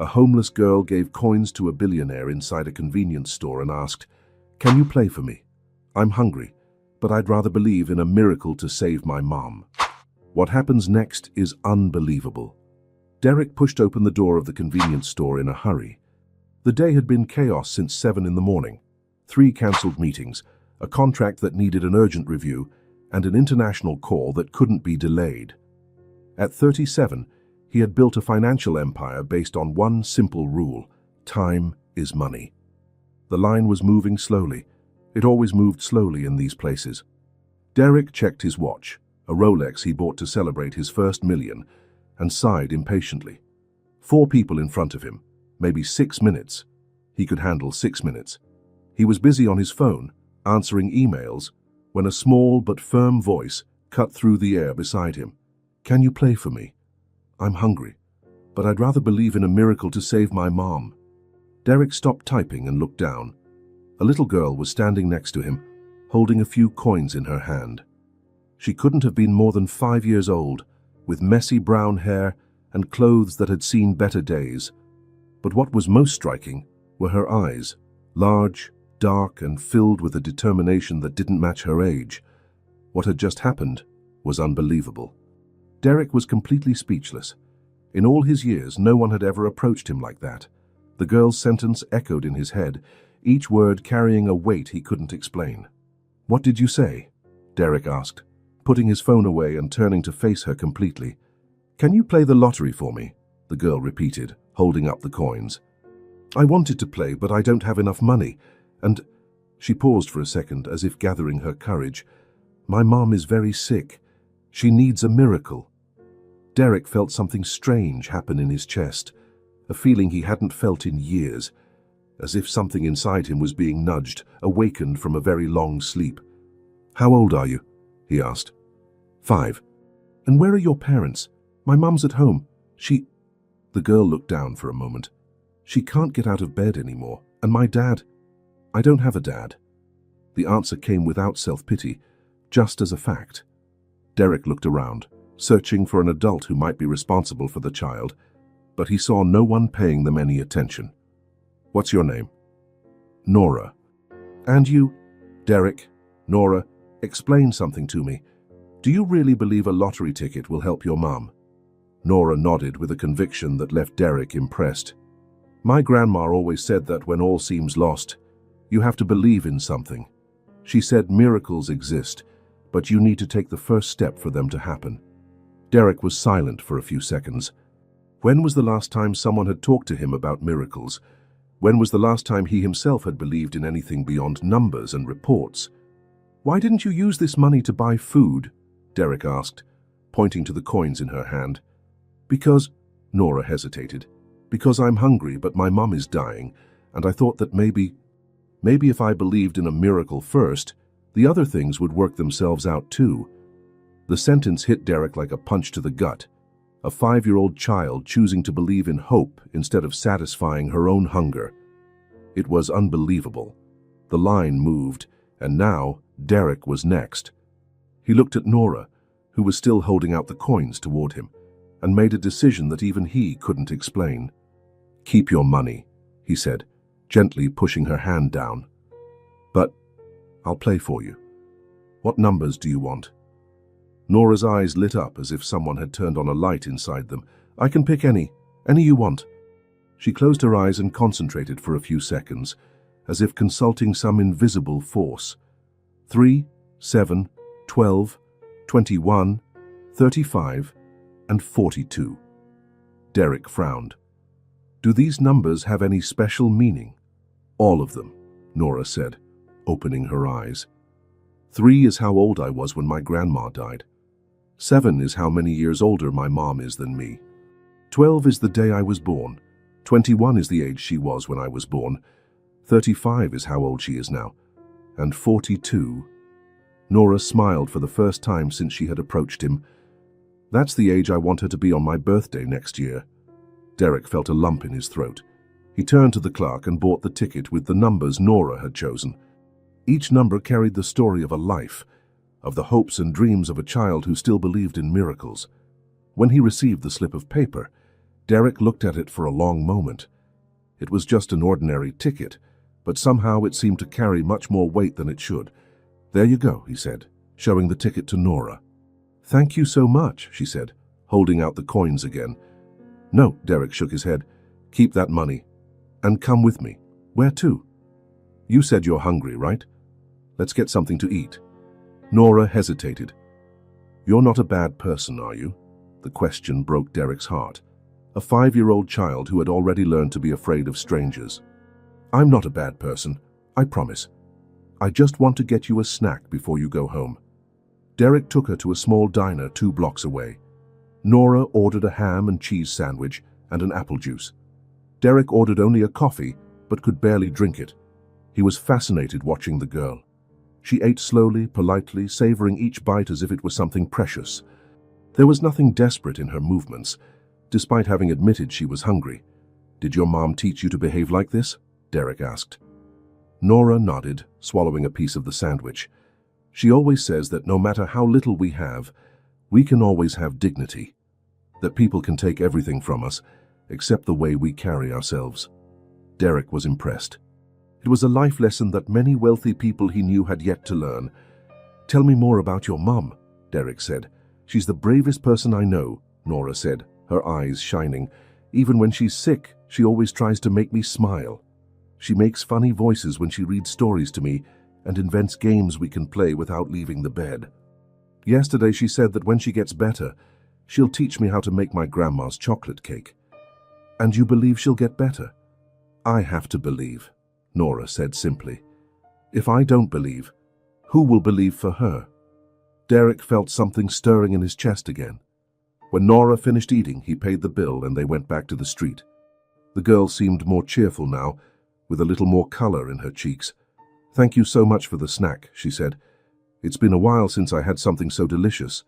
A homeless girl gave coins to a billionaire inside a convenience store and asked, "Can you play for me? I'm hungry, but I'd rather believe in a miracle to save my mom." What happens next is unbelievable. Derek pushed open the door of the convenience store in a hurry. The day had been chaos since 7 in the morning. 3 cancelled meetings, a contract that needed an urgent review, and an international call that couldn't be delayed. At 37, he had built a financial empire based on one simple rule: time is money. The line was moving slowly. It always moved slowly in these places. Derek checked his watch, a Rolex he bought to celebrate his first million, and sighed impatiently. 4 people in front of him, maybe 6 minutes. He could handle 6 minutes. He was busy on his phone, answering emails, when a small but firm voice cut through the air beside him. "Can you play for me? I'm hungry, but I'd rather believe in a miracle to save my mom." Derek stopped typing and looked down. A little girl was standing next to him, holding a few coins in her hand. She couldn't have been more than 5 years old, with messy brown hair and clothes that had seen better days. But what was most striking were her eyes, large, dark, and filled with a determination that didn't match her age. What had just happened was unbelievable. Derek was completely speechless. In all his years, no one had ever approached him like that. The girl's sentence echoed in his head, each word carrying a weight he couldn't explain. "What did you say?" Derek asked, putting his phone away and turning to face her completely. "Can you play the lottery for me?" the girl repeated, holding up the coins. "I wanted to play, but I don't have enough money, and—" She paused for a second, as if gathering her courage. "My mom is very sick. She needs a miracle." Derek felt something strange happen in his chest, a feeling he hadn't felt in years, as if something inside him was being nudged, awakened from a very long sleep. "How old are you?" he asked. 5. "And where are your parents? My mum's at home. The girl looked down for a moment. "She can't get out of bed anymore. And my dad—" "I don't have a dad." The answer came without self-pity, just as a fact. Derek looked around, searching for an adult who might be responsible for the child, but he saw no one paying them any attention. "What's your name?" "Norah." "And you?" "Derek." "Norah, explain something to me. Do you really believe a lottery ticket will help your mum?" Norah nodded with a conviction that left Derek impressed. "My grandma always said that when all seems lost, you have to believe in something. She said miracles exist, but you need to take the first step for them to happen." Derek was silent for a few seconds. When was the last time someone had talked to him about miracles? When was the last time he himself had believed in anything beyond numbers and reports? "Why didn't you use this money to buy food?" Derek asked, pointing to the coins in her hand. "Because—" Norah hesitated. "Because I'm hungry, but my mum is dying, and I thought that maybe if I believed in a miracle first, the other things would work themselves out too." The sentence hit Derek like a punch to the gut. A 5-year-old child choosing to believe in hope instead of satisfying her own hunger. It was unbelievable. The line moved, and now Derek was next. He looked at Norah, who was still holding out the coins toward him, and made a decision that even he couldn't explain. "Keep your money," he said, gently pushing her hand down. "But I'll play for you. What numbers do you want?" Norah's eyes lit up as if someone had turned on a light inside them. "I can pick any you want." She closed her eyes and concentrated for a few seconds, as if consulting some invisible force. 3, 7, 12, 21, 35, and 42. Derek frowned. "Do these numbers have any special meaning?" "All of them," Norah said, opening her eyes. 3 is how old I was when my grandma died. 7 is how many years older my mom is than me. 12 is the day I was born. 21 is the age she was when I was born. 35 is how old she is now. And 42... Norah smiled for the first time since she had approached him. "That's the age I want her to be on my birthday next year." Derek felt a lump in his throat. He turned to the clerk and bought the ticket with the numbers Norah had chosen. Each number carried the story of a life, of the hopes and dreams of a child who still believed in miracles. When he received the slip of paper, Derek looked at it for a long moment. It was just an ordinary ticket, but somehow it seemed to carry much more weight than it should. "There you go," he said, showing the ticket to Norah. "Thank you so much," she said, holding out the coins again. "No," Derek shook his head. "Keep that money. And come with me." "Where to?" "You said you're hungry, right? Let's get something to eat." Norah hesitated. "You're not a bad person, are you?" The question broke Derek's heart. A 5-year-old child who had already learned to be afraid of strangers. "I'm not a bad person, I promise. I just want to get you a snack before you go home." Derek took her to a small diner 2 blocks away. Norah ordered a ham and cheese sandwich and an apple juice. Derek ordered only a coffee, but could barely drink it. He was fascinated watching the girl. She ate slowly, politely, savoring each bite as if it was something precious. There was nothing desperate in her movements, despite having admitted she was hungry. "Did your mom teach you to behave like this?" Derek asked. Norah nodded, swallowing a piece of the sandwich. "She always says that no matter how little we have, we can always have dignity. That people can take everything from us, except the way we carry ourselves." Derek was impressed. It was a life lesson that many wealthy people he knew had yet to learn. "Tell me more about your mom," Derek said. "She's the bravest person I know," Norah said, her eyes shining. "Even when she's sick, she always tries to make me smile. She makes funny voices when she reads stories to me and invents games we can play without leaving the bed. Yesterday she said that when she gets better, she'll teach me how to make my grandma's chocolate cake." "And you believe she'll get better?" "I have to believe," Norah said simply. "If I don't believe, who will believe for her?" Derek felt something stirring in his chest again. When Norah finished eating, he paid the bill and they went back to the street. The girl seemed more cheerful now, with a little more color in her cheeks. "Thank you so much for the snack," she said. "It's been a while since I had something so delicious."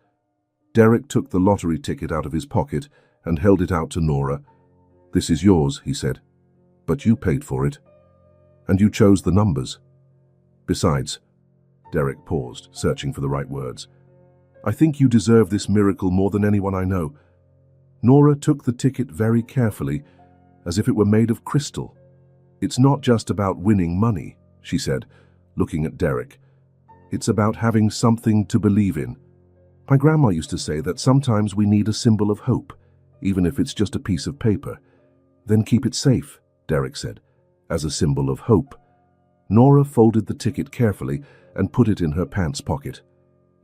Derek took the lottery ticket out of his pocket and held it out to Norah. "This is yours," he said. "But you paid for it. And you chose the numbers. Besides," Derek paused, searching for the right words, "I think you deserve this miracle more than anyone I know." Norah took the ticket very carefully, as if it were made of crystal. "It's not just about winning money," she said, looking at Derek. "It's about having something to believe in. My grandma used to say that sometimes we need a symbol of hope, even if it's just a piece of paper. Then keep it safe," Derek said, "as a symbol of hope." Norah folded the ticket carefully and put it in her pants pocket.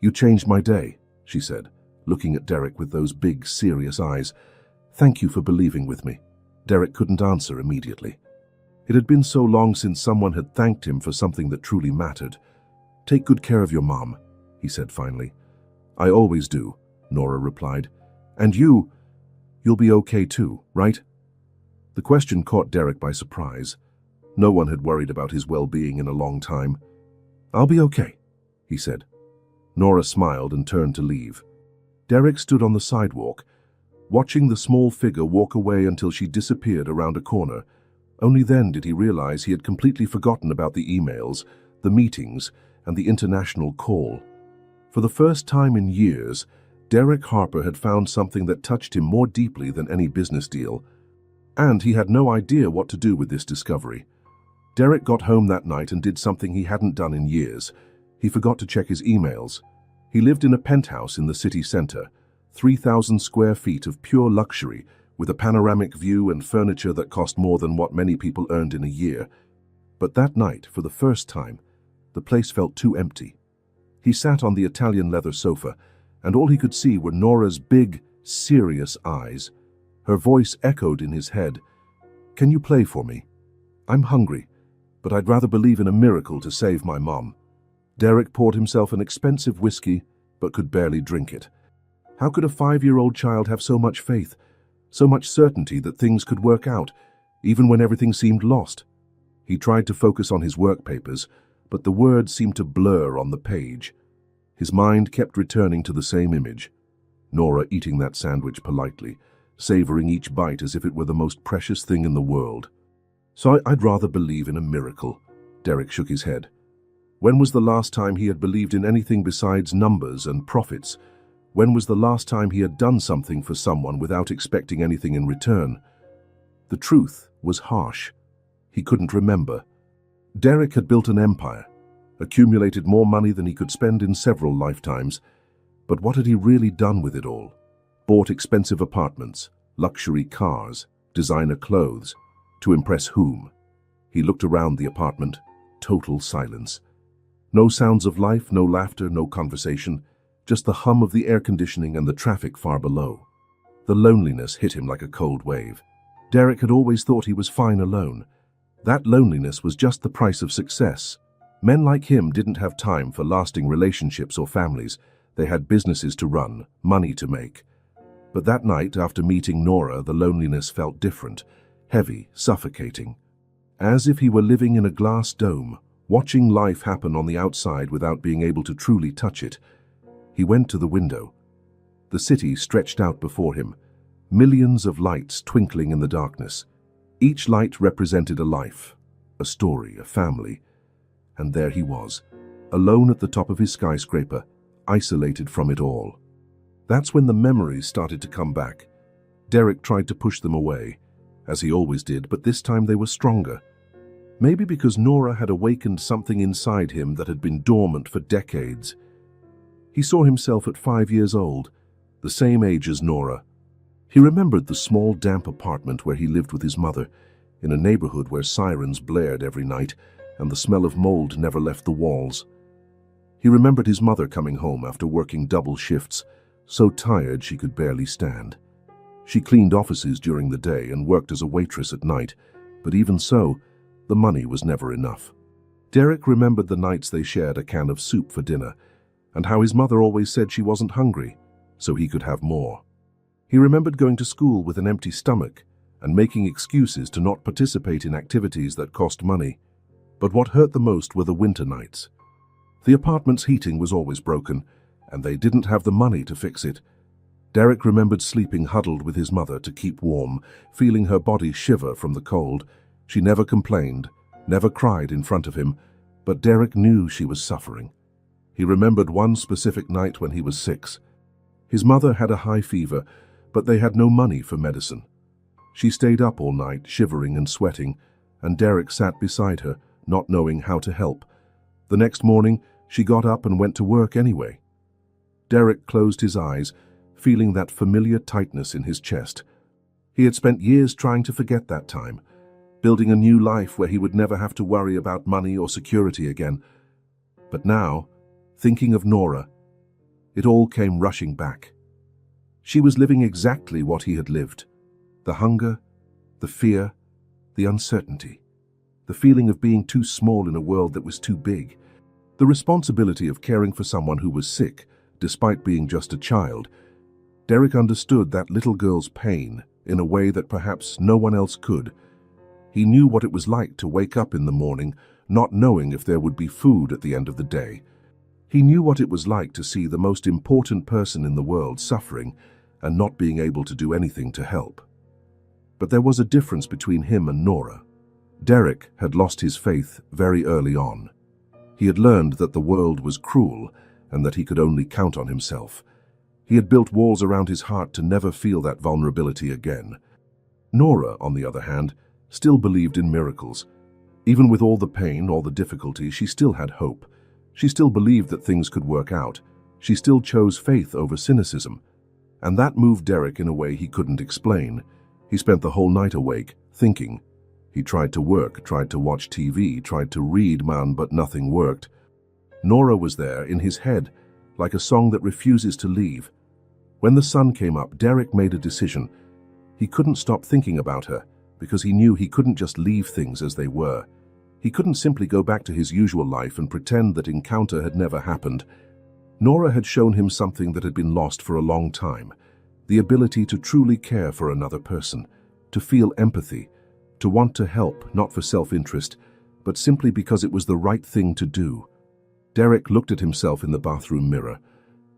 "You changed my day," she said, looking at Derek with those big, serious eyes. "Thank you for believing with me." Derek couldn't answer immediately. It had been so long since someone had thanked him for something that truly mattered. "Take good care of your mom," he said finally. "I always do," Norah replied. "And you'll be okay too, right?" The question caught Derek by surprise. No one had worried about his well-being in a long time. "I'll be okay," he said. Norah smiled and turned to leave. Derek stood on the sidewalk, watching the small figure walk away until she disappeared around a corner. Only then did he realize he had completely forgotten about the emails, the meetings, and the international call. For the first time in years, Derek Harper had found something that touched him more deeply than any business deal. And he had no idea what to do with this discovery. Derek got home that night and did something he hadn't done in years. He forgot to check his emails. He lived in a penthouse in the city center, 3,000 square feet of pure luxury, with a panoramic view and furniture that cost more than what many people earned in a year. But that night, for the first time, the place felt too empty. He sat on the Italian leather sofa, and all he could see were Norah's big, serious eyes. Her voice echoed in his head. "Can you play for me? I'm hungry, but I'd rather believe in a miracle to save my mom." Derek poured himself an expensive whiskey, but could barely drink it. How could a 5-year-old child have so much faith, so much certainty that things could work out, even when everything seemed lost? He tried to focus on his work papers, but the words seemed to blur on the page. His mind kept returning to the same image. Norah eating that sandwich politely, savoring each bite as if it were the most precious thing in the world. "So I'd rather believe in a miracle." Derek shook his head. When was the last time he had believed in anything besides numbers and profits? When was the last time he had done something for someone without expecting anything in return? The truth was harsh. He couldn't remember. Derek had built an empire, accumulated more money than he could spend in several lifetimes. But what had he really done with it all? Bought expensive apartments, luxury cars, designer clothes. To impress whom? He looked around the apartment. Total silence. No sounds of life, no laughter, no conversation. Just the hum of the air conditioning and the traffic far below. The loneliness hit him like a cold wave. Derek had always thought he was fine alone. That loneliness was just the price of success. Men like him didn't have time for lasting relationships or families. They had businesses to run, money to make. But that night, after meeting Norah, the loneliness felt different, heavy, suffocating. As if he were living in a glass dome, watching life happen on the outside without being able to truly touch it. He went to the window. The city stretched out before him, millions of lights twinkling in the darkness. Each light represented a life, a story, a family. And there he was, alone at the top of his skyscraper, isolated from it all. That's when the memories started to come back. Derek tried to push them away, as he always did, but this time they were stronger. Maybe because Norah had awakened something inside him that had been dormant for decades. He saw himself at 5 years old, the same age as Norah. He remembered the small, damp apartment where he lived with his mother, in a neighborhood where sirens blared every night and the smell of mold never left the walls. He remembered his mother coming home after working double shifts, so tired she could barely stand. She cleaned offices during the day and worked as a waitress at night, but even so, the money was never enough. Derek remembered the nights they shared a can of soup for dinner, and how his mother always said she wasn't hungry, so he could have more. He remembered going to school with an empty stomach and making excuses to not participate in activities that cost money. But what hurt the most were the winter nights. The apartment's heating was always broken, and they didn't have the money to fix it. Derek remembered sleeping huddled with his mother to keep warm, feeling her body shiver from the cold. She never complained, never cried in front of him, but Derek knew she was suffering. He remembered one specific night when he was 6. His mother had a high fever, but they had no money for medicine. She stayed up all night, shivering and sweating, and Derek sat beside her, not knowing how to help. The next morning, she got up and went to work anyway. Derek closed his eyes, feeling that familiar tightness in his chest. He had spent years trying to forget that time, building a new life where he would never have to worry about money or security again. But now, thinking of Norah, it all came rushing back. She was living exactly what he had lived. The hunger, the fear, the uncertainty, the feeling of being too small in a world that was too big, the responsibility of caring for someone who was sick, despite being just a child. Derek understood that little girl's pain in a way that perhaps no one else could. He knew what it was like to wake up in the morning, not knowing if there would be food at the end of the day. He knew what it was like to see the most important person in the world suffering and not being able to do anything to help. But there was a difference between him and Norah. Derek had lost his faith very early on. He had learned that the world was cruel and that he could only count on himself. He had built walls around his heart to never feel that vulnerability again. Norah, on the other hand, still believed in miracles. Even with all the pain, all the difficulty, she still had hope. She still believed that things could work out. She still chose faith over cynicism. And that moved Derek in a way he couldn't explain. He spent the whole night awake, thinking. He tried to work, tried to watch TV, tried to read, but nothing worked. Norah was there, in his head, like a song that refuses to leave. When the sun came up, Derek made a decision. He couldn't stop thinking about her, because he knew he couldn't just leave things as they were. He couldn't simply go back to his usual life and pretend that encounter had never happened. Norah had shown him something that had been lost for a long time, the ability to truly care for another person, to feel empathy, to want to help, not for self-interest, but simply because it was the right thing to do. Derek looked at himself in the bathroom mirror.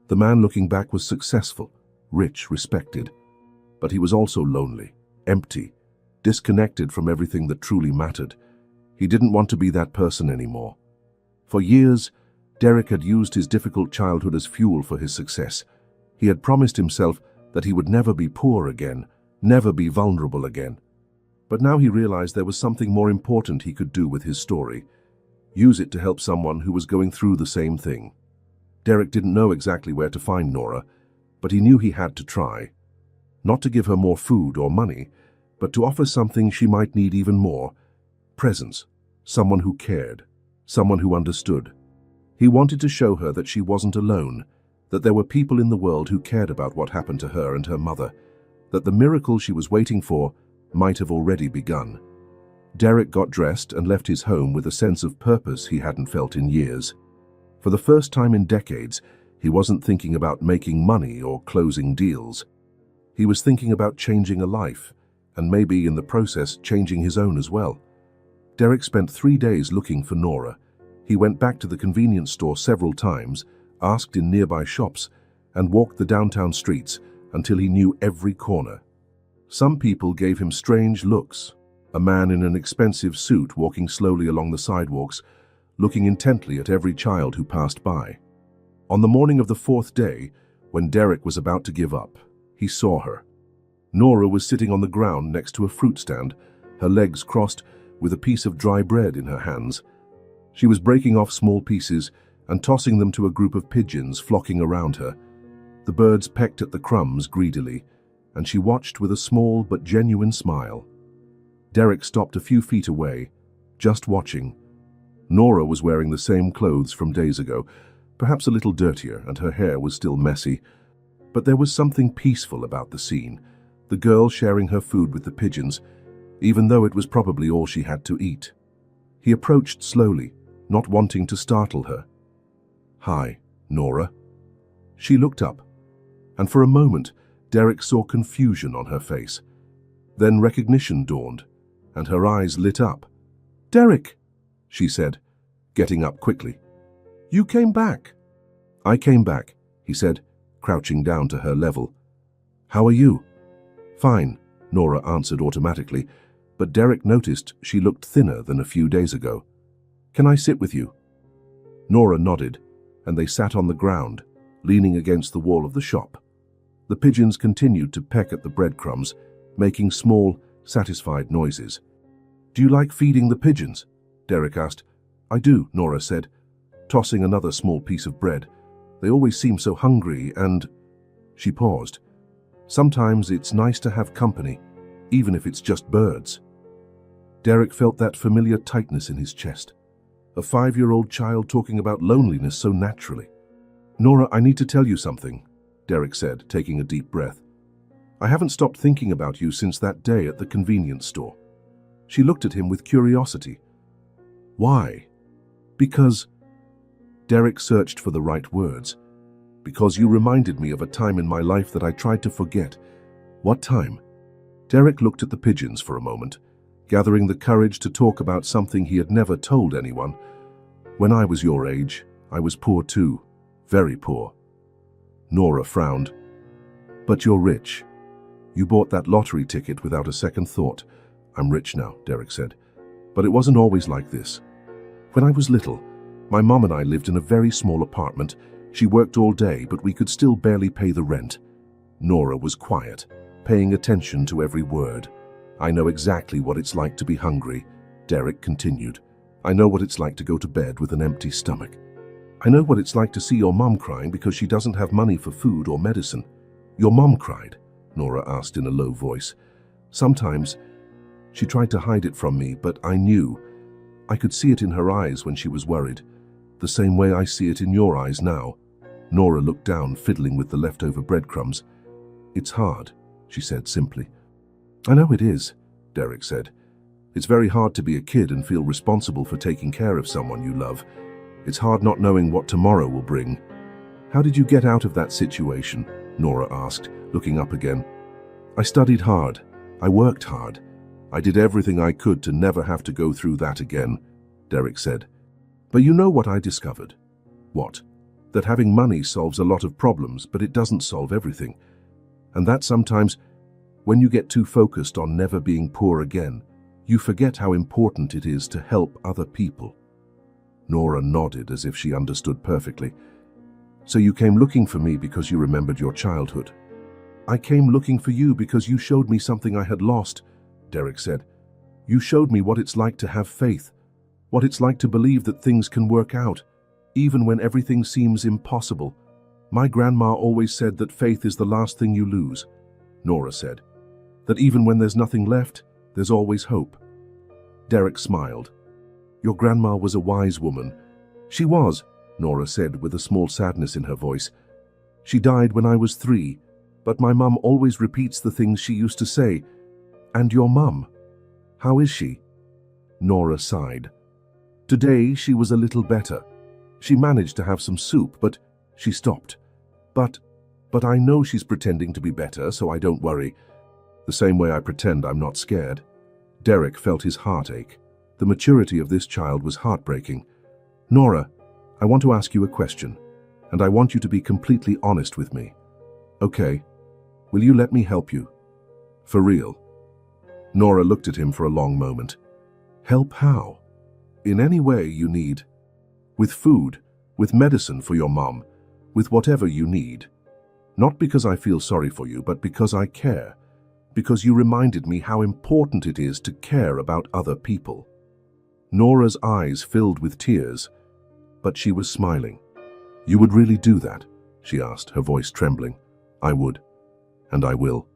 The man looking back was successful, rich, respected, but he was also lonely, empty, disconnected from everything that truly mattered. He didn't want to be that person anymore. For years, Derek had used his difficult childhood as fuel for his success. He had promised himself that he would never be poor again, never be vulnerable again. But now he realized there was something more important he could do with his story. Use it to help someone who was going through the same thing. Derek didn't know exactly where to find Norah, but he knew he had to try. Not to give her more food or money, but to offer something she might need even more: presence, someone who cared, someone who understood. He wanted to show her that she wasn't alone, that there were people in the world who cared about what happened to her and her mother, that the miracle she was waiting for might have already begun. Derek got dressed and left his home with a sense of purpose he hadn't felt in years. For the first time in decades, he wasn't thinking about making money or closing deals. He was thinking about changing a life, and maybe in the process changing his own as well. Derek spent 3 days looking for Norah. He went back to the convenience store several times, asked in nearby shops, and walked the downtown streets until he knew every corner. Some people gave him strange looks. A man in an expensive suit walking slowly along the sidewalks, looking intently at every child who passed by. On the morning of the 4th day, when Derek was about to give up, he saw her. Norah was sitting on the ground next to a fruit stand, her legs crossed, with a piece of dry bread in her hands. She was breaking off small pieces and tossing them to a group of pigeons flocking around her. The birds pecked at the crumbs greedily, and she watched with a small but genuine smile. Derek stopped a few feet away, just watching. Norah was wearing the same clothes from days ago, perhaps a little dirtier, and her hair was still messy. But there was something peaceful about the scene, the girl sharing her food with the pigeons, even though it was probably all she had to eat. He approached slowly, not wanting to startle her. "Hi, Norah." She looked up, and for a moment, Derek saw confusion on her face. Then recognition dawned, and her eyes lit up. "Derek," she said, getting up quickly. "You came back." "I came back," he said, crouching down to her level. "How are you?" "Fine," Norah answered automatically, but Derek noticed she looked thinner than a few days ago. "Can I sit with you?" Norah nodded, and they sat on the ground, leaning against the wall of the shop. The pigeons continued to peck at the breadcrumbs, making small, satisfied noises. "Do you like feeding the pigeons?" Derek asked. "I do," Norah said, tossing another small piece of bread. "They always seem so hungry and—" She paused. "Sometimes it's nice to have company, even if it's just birds." Derek felt that familiar tightness in his chest. A 5-year-old child talking about loneliness so naturally. "Norah, I need to tell you something," Derek said, taking a deep breath. "I haven't stopped thinking about you since that day at the convenience store." She looked at him with curiosity. "Why?" "Because—" Derek searched for the right words. "Because you reminded me of a time in my life that I tried to forget." "What time?" Derek looked at the pigeons for a moment, gathering the courage to talk about something he had never told anyone. "When I was your age, I was poor too, very poor." Norah frowned. "But you're rich. You bought that lottery ticket without a second thought." "I'm rich now," Derek said. "But it wasn't always like this. When I was little, my mom and I lived in a very small apartment. She worked all day, but we could still barely pay the rent." Norah was quiet, paying attention to every word. "I know exactly what it's like to be hungry," Derek continued. "I know what it's like to go to bed with an empty stomach. I know what it's like to see your mom crying because she doesn't have money for food or medicine." "Your mom cried?" Norah asked in a low voice. "Sometimes. She tried to hide it from me, but I knew. I could see it in her eyes when she was worried, the same way I see it in your eyes now." Norah looked down, fiddling with the leftover breadcrumbs. "It's hard," she said simply. "I know it is," Derek said. "It's very hard to be a kid and feel responsible for taking care of someone you love. It's hard not knowing what tomorrow will bring." "How did you get out of that situation?" Norah asked, looking up again. "I studied hard. I worked hard. I did everything I could to never have to go through that again," Derek said. "But you know what I discovered?" "What?" "That having money solves a lot of problems, but it doesn't solve everything. And that sometimes, when you get too focused on never being poor again, you forget how important it is to help other people." Norah nodded as if she understood perfectly. So you came looking for me because you remembered your childhood. I came looking for you because you showed me something I had lost, Derek said. You showed me what it's like to have faith, what it's like to believe that things can work out, even when everything seems impossible. My grandma always said that faith is the last thing you lose, Norah said. That even when there's nothing left, there's always hope. Derek smiled. Your grandma was a wise woman. She was, Norah said with a small sadness in her voice. She died when I was 3, but my mum always repeats the things she used to say. And your mum? How is she? Norah sighed. Today she was a little better. She managed to have some soup, but she stopped. But I know she's pretending to be better, so I don't worry. The same way I pretend I'm not scared. Derek felt his heart ache. The maturity of this child was heartbreaking. Norah, I want to ask you a question, and I want you to be completely honest with me. Okay, will you let me help you? For real? Norah looked at him for a long moment. Help how? In any way you need. With food, with medicine for your mom, with whatever you need. Not because I feel sorry for you, but because I care. Because you reminded me how important it is to care about other people. Norah's eyes filled with tears, but she was smiling. You would really do that? She asked, her voice trembling. I would. And I will.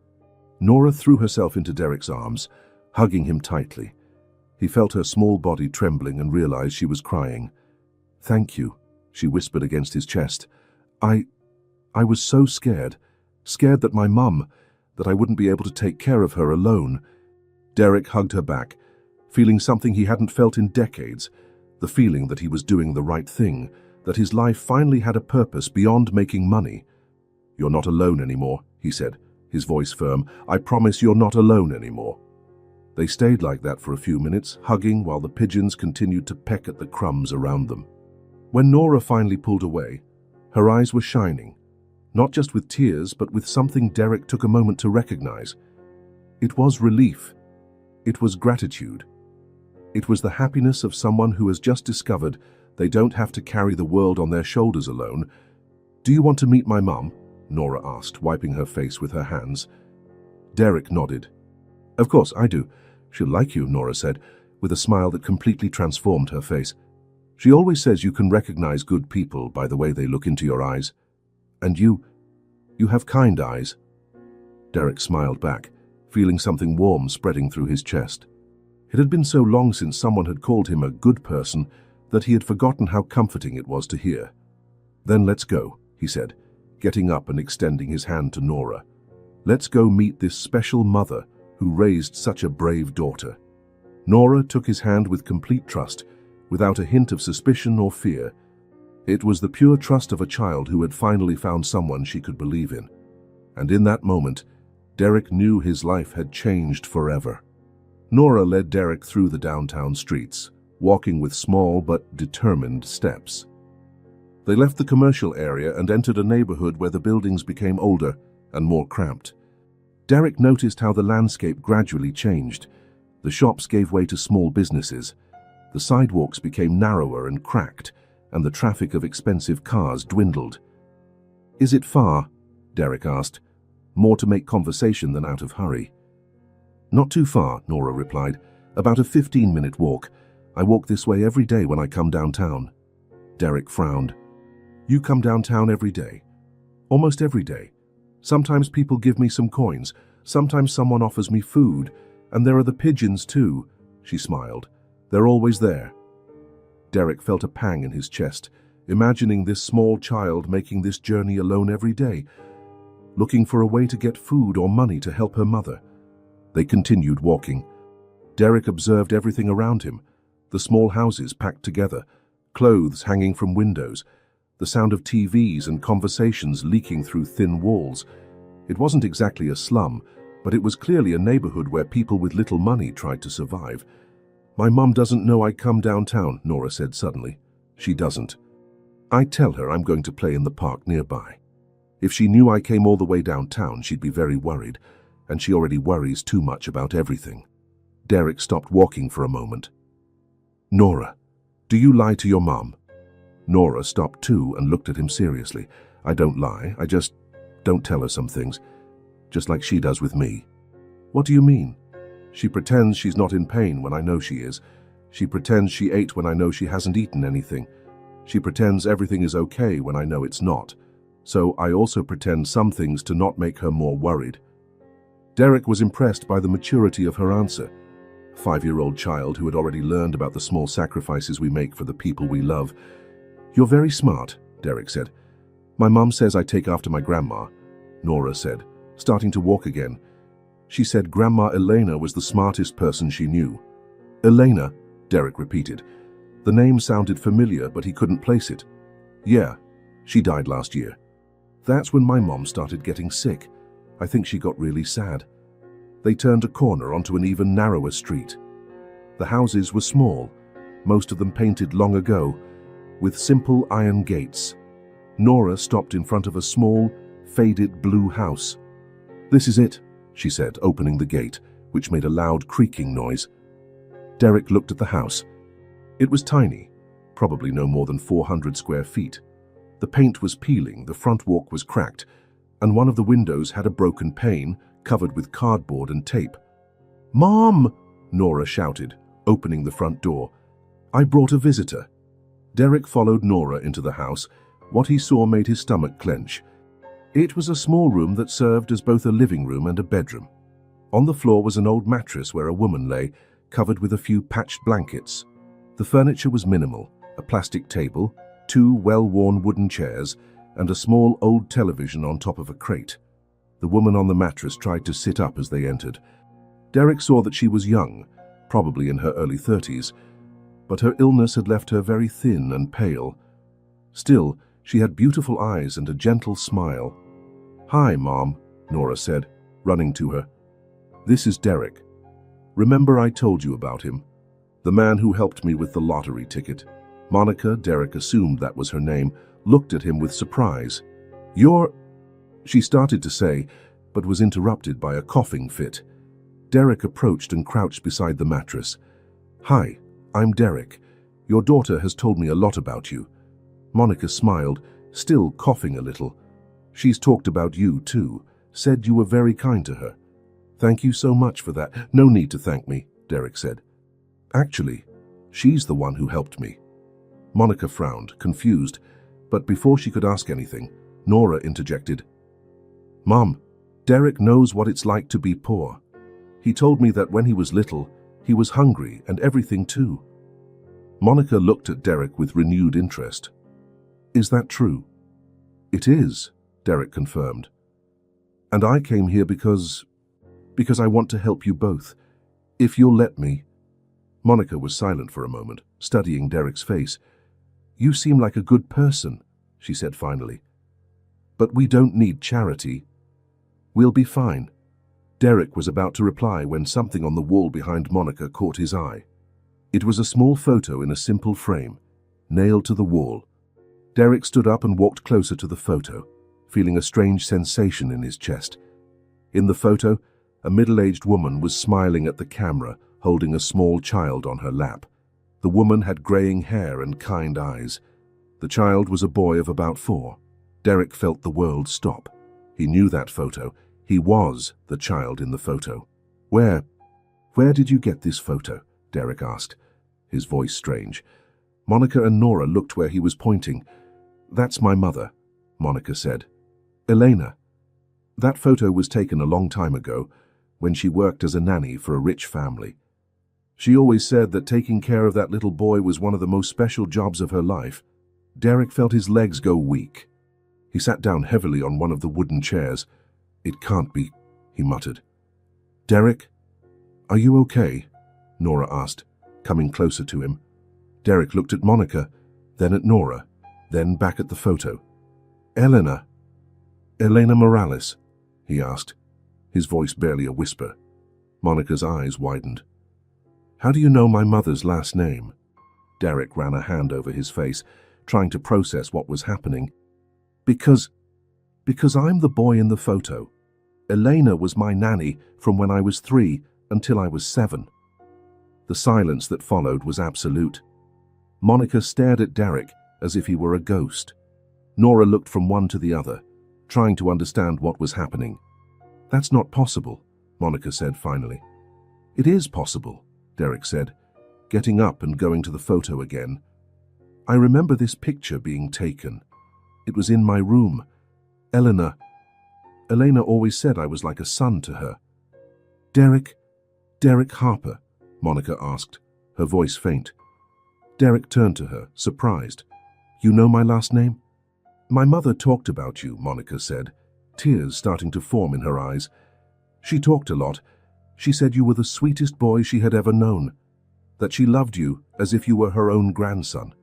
Norah threw herself into Derek's arms, hugging him tightly. He felt her small body trembling and realized she was crying. Thank you, she whispered against his chest. I was so scared that my mum, that I wouldn't be able to take care of her alone. Derek hugged her back, feeling something he hadn't felt in decades, the feeling that he was doing the right thing, that his life finally had a purpose beyond making money. You're not alone anymore, he said, his voice firm. I promise you're not alone anymore. They stayed like that for a few minutes, hugging while the pigeons continued to peck at the crumbs around them. When Norah finally pulled away, her eyes were shining, not just with tears, but with something Derek took a moment to recognize. It was relief. It was gratitude. It was the happiness of someone who has just discovered they don't have to carry the world on their shoulders alone. Do you want to meet my mum? Norah asked, wiping her face with her hands. Derek nodded. Of course, I do. She'll like you, Norah said, with a smile that completely transformed her face. She always says you can recognize good people by the way they look into your eyes. And you have kind eyes. Derek smiled back, feeling something warm spreading through his chest. It had been so long since someone had called him a good person that he had forgotten how comforting it was to hear. Then let's go, he said, getting up and extending his hand to Norah. Let's go meet this special mother who raised such a brave daughter. Norah took his hand with complete trust, without a hint of suspicion or fear. It was the pure trust of a child who had finally found someone she could believe in. And in that moment, Derek knew his life had changed forever. Norah led Derek through the downtown streets, walking with small but determined steps. They left the commercial area and entered a neighborhood where the buildings became older and more cramped. Derek noticed how the landscape gradually changed. The shops gave way to small businesses. The sidewalks became narrower and cracked, and the traffic of expensive cars dwindled. Is it far? Derek asked, more to make conversation than out of hurry. Not too far, Norah replied. About a 15-minute walk. I walk this way every day when I come downtown. Derek frowned. You come downtown every day? Almost every day. Sometimes people give me some coins. Sometimes someone offers me food. And there are the pigeons too, she smiled. They're always there. Derek felt a pang in his chest, imagining this small child making this journey alone every day, looking for a way to get food or money to help her mother. They continued walking. Derek observed everything around him, the small houses packed together, clothes hanging from windows, the sound of TVs and conversations leaking through thin walls. It wasn't exactly a slum, but it was clearly a neighborhood where people with little money tried to survive. My mum doesn't know I come downtown, Norah said suddenly. She doesn't. I tell her I'm going to play in the park nearby. If she knew I came all the way downtown, she'd be very worried, and she already worries too much about everything. Derek stopped walking for a moment. Norah, do you lie to your mum? Norah stopped too and looked at him seriously. I don't lie, I just don't tell her some things, just like she does with me. What do you mean? She pretends she's not in pain when I know she is. She pretends she ate when I know she hasn't eaten anything. She pretends everything is okay when I know it's not. So I also pretend some things to not make her more worried. Derek was impressed by the maturity of her answer. A 5-year-old child who had already learned about the small sacrifices we make for the people we love. You're very smart, Derek said. My mum says I take after my grandma, Norah said, starting to walk again. She said Grandma Elena was the smartest person she knew. Elena, Derek repeated. The name sounded familiar, but he couldn't place it. Yeah, she died last year. That's when my mom started getting sick. I think she got really sad. They turned a corner onto an even narrower street. The houses were small, most of them painted long ago, with simple iron gates. Norah stopped in front of a small, faded blue house. This is it, she said, opening the gate, which made a loud creaking noise. Derek looked at the house. It was tiny, probably no more than 400 square feet. The paint was peeling, the front walk was cracked, and one of the windows had a broken pane covered with cardboard and tape. Mom! Norah shouted, opening the front door. I brought a visitor. Derek followed Norah into the house. What he saw made his stomach clench. It was a small room that served as both a living room and a bedroom. On the floor was an old mattress where a woman lay, covered with a few patched blankets. The furniture was minimal, a plastic table, 2 well-worn wooden chairs, and a small old television on top of a crate. The woman on the mattress tried to sit up as they entered. Derek saw that she was young, probably in her early 30s, but her illness had left her very thin and pale. Still, she had beautiful eyes and a gentle smile. Hi, Mom, Norah said, running to her. This is Derek. Remember I told you about him? The man who helped me with the lottery ticket. Monica, Derek assumed that was her name, looked at him with surprise. You're... She started to say, but was interrupted by a coughing fit. Derek approached and crouched beside the mattress. Hi, I'm Derek. Your daughter has told me a lot about you. Monica smiled, still coughing a little. She's talked about you too, said you were very kind to her. Thank you so much for that. No need to thank me, Derek said. Actually, she's the one who helped me. Monica frowned, confused, but before she could ask anything, Norah interjected. Mom, Derek knows what it's like to be poor. He told me that when he was little, he was hungry and everything too. Monica looked at Derek with renewed interest. Is that true? It is, Derek confirmed. And I came here because I want to help you both. If you'll let me. Monica was silent for a moment, studying Derek's face. You seem like a good person, she said finally. But we don't need charity. We'll be fine. Derek was about to reply when something on the wall behind Monica caught his eye. It was a small photo in a simple frame, nailed to the wall. Derek stood up and walked closer to the photo, feeling a strange sensation in his chest. In the photo, a middle-aged woman was smiling at the camera, holding a small child on her lap. The woman had graying hair and kind eyes. The child was a boy of about 4. Derek felt the world stop. He knew that photo. He was the child in the photo. Where did you get this photo? Derek asked, his voice strange. Monica and Norah looked where he was pointing. That's my mother, Monica said. Elena. That photo was taken a long time ago, when she worked as a nanny for a rich family. She always said that taking care of that little boy was one of the most special jobs of her life. Derek felt his legs go weak. He sat down heavily on one of the wooden chairs. It can't be, he muttered. Derek, are you okay? Norah asked, coming closer to him. Derek looked at Monica, then at Norah, then back at the photo. Elena Morales, he asked, his voice barely a whisper. Monica's eyes widened. How do you know my mother's last name? Derek ran a hand over his face, trying to process what was happening. Because I'm the boy in the photo. Elena was my nanny from when I was 3 until I was 7. The silence that followed was absolute. Monica stared at Derek, as if he were a ghost. Norah looked from one to the other, trying to understand what was happening. "That's not possible," Monica said finally. "It is possible," Derek said, getting up and going to the photo again. "I remember this picture being taken. It was in my room. Elena always said I was like a son to her." Derek Harper?" Monica asked, her voice faint. Derek turned to her, surprised. "You know my last name?" "My mother talked about you," Monica said, tears starting to form in her eyes. "She talked a lot. She said you were the sweetest boy she had ever known, that she loved you as if you were her own grandson."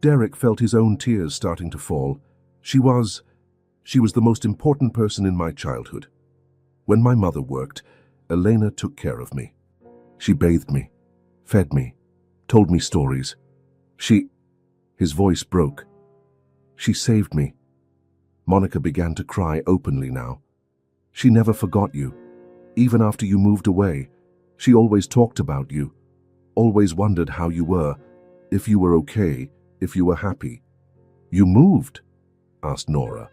Derek felt his own tears starting to fall. She was the most important person in my childhood. When my mother worked, Elena took care of me. She bathed me, fed me, told me stories. His voice broke. "She saved me." Monica began to cry openly now. "She never forgot you. Even after you moved away, she always talked about you, always wondered how you were, if you were okay, if you were happy." "You moved?" asked Norah,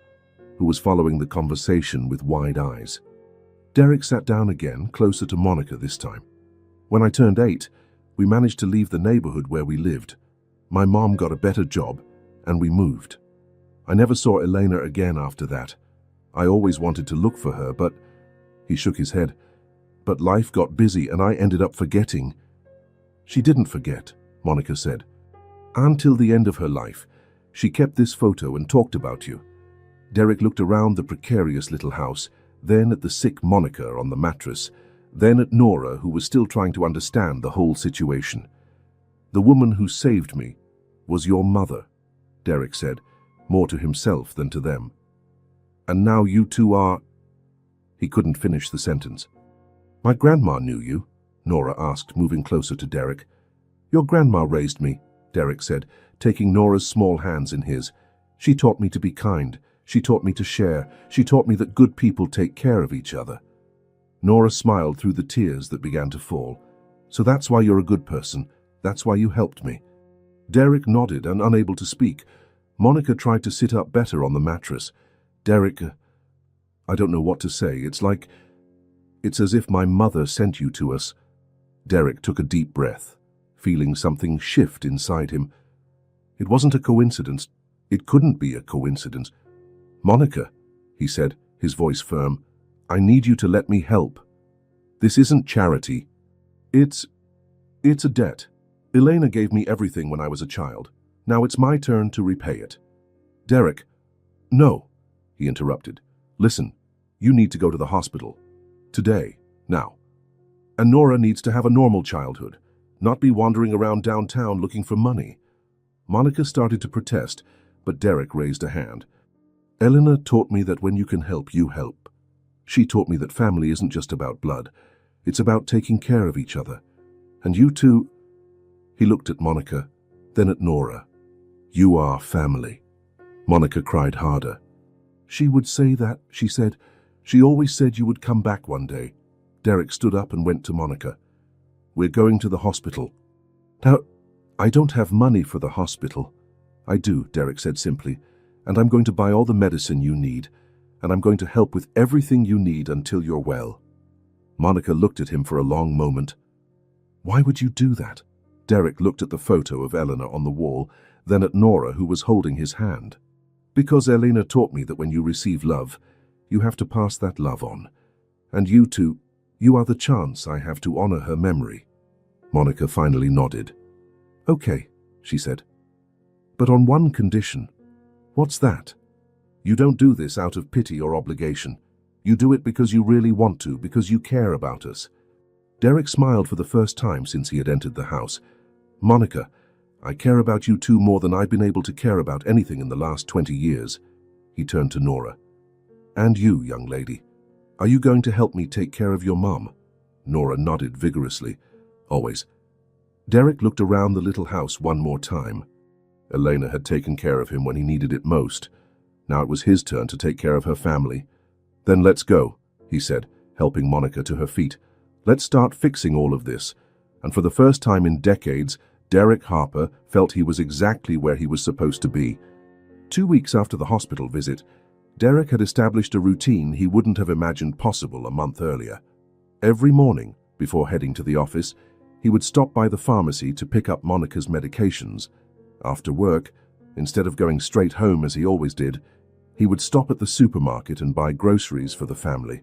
who was following the conversation with wide eyes. Derek sat down again, closer to Monica this time. "When I turned 8, we managed to leave the neighborhood where we lived. My mom got a better job, and we moved. I never saw Elena again after that. I always wanted to look for her, but..." He shook his head. "But life got busy and I ended up forgetting." "She didn't forget," Monica said. "Until the end of her life, she kept this photo and talked about you." Derek looked around the precarious little house, then at the sick Monica on the mattress, then at Norah, who was still trying to understand the whole situation. "The woman who saved me was your mother," Derek said, more to himself than to them. "And now you two are..." He couldn't finish the sentence. "My grandma knew you?" Norah asked, moving closer to Derek. "Your grandma raised me," Derek said, taking Norah's small hands in his. "She taught me to be kind. She taught me to share. She taught me that good people take care of each other." Norah smiled through the tears that began to fall. "So that's why you're a good person. That's why you helped me." Derek nodded and, unable to speak, Monica tried to sit up better on the mattress. "Derek, I don't know what to say. It's as if my mother sent you to us." Derek took a deep breath, feeling something shift inside him. It wasn't a coincidence. It couldn't be a coincidence. "Monica," he said, his voice firm, "I need you to let me help. This isn't charity. It's a debt. Elena gave me everything when I was a child. Now it's my turn to repay it." "Derek." "No," he interrupted. "Listen, you need to go to the hospital. Today, now. And Norah needs to have a normal childhood, not be wandering around downtown looking for money." Monica started to protest, but Derek raised a hand. "Elena taught me that when you can help, you help. She taught me that family isn't just about blood. It's about taking care of each other. And you two..." He looked at Monica, then at Norah. "You are family." Monica cried harder. "She would say that," she said. "She always said you would come back one day." Derek stood up and went to Monica. "We're going to the hospital." "Now, I don't have money for the hospital." "I do," Derek said simply, "and I'm going to buy all the medicine you need, and I'm going to help with everything you need until you're well." Monica looked at him for a long moment. "Why would you do that?" Derek looked at the photo of Elena on the wall, then at Norah, who was holding his hand. "Because Elena taught me that when you receive love, you have to pass that love on. And you two, you are the chance I have to honor her memory." Monica finally nodded. "Okay," she said. "But on one condition." "What's that?" "You don't do this out of pity or obligation. You do it because you really want to, because you care about us." Derek smiled for the first time since he had entered the house. "Monica, I care about you two more than I've been able to care about anything in the last 20 years. He turned to Norah. "And you, young lady, are you going to help me take care of your mom?" Norah nodded vigorously. "Always." Derek looked around the little house one more time. Elena had taken care of him when he needed it most. Now it was his turn to take care of her family. "Then let's go," he said, helping Monica to her feet. "Let's start fixing all of this. And for the first time in decades, Derek Harper felt he was exactly where he was supposed to be. 2 weeks after the hospital visit, Derek had established a routine he wouldn't have imagined possible a month earlier. Every morning, before heading to the office, he would stop by the pharmacy to pick up Monica's medications. After work, instead of going straight home as he always did, he would stop at the supermarket and buy groceries for the family.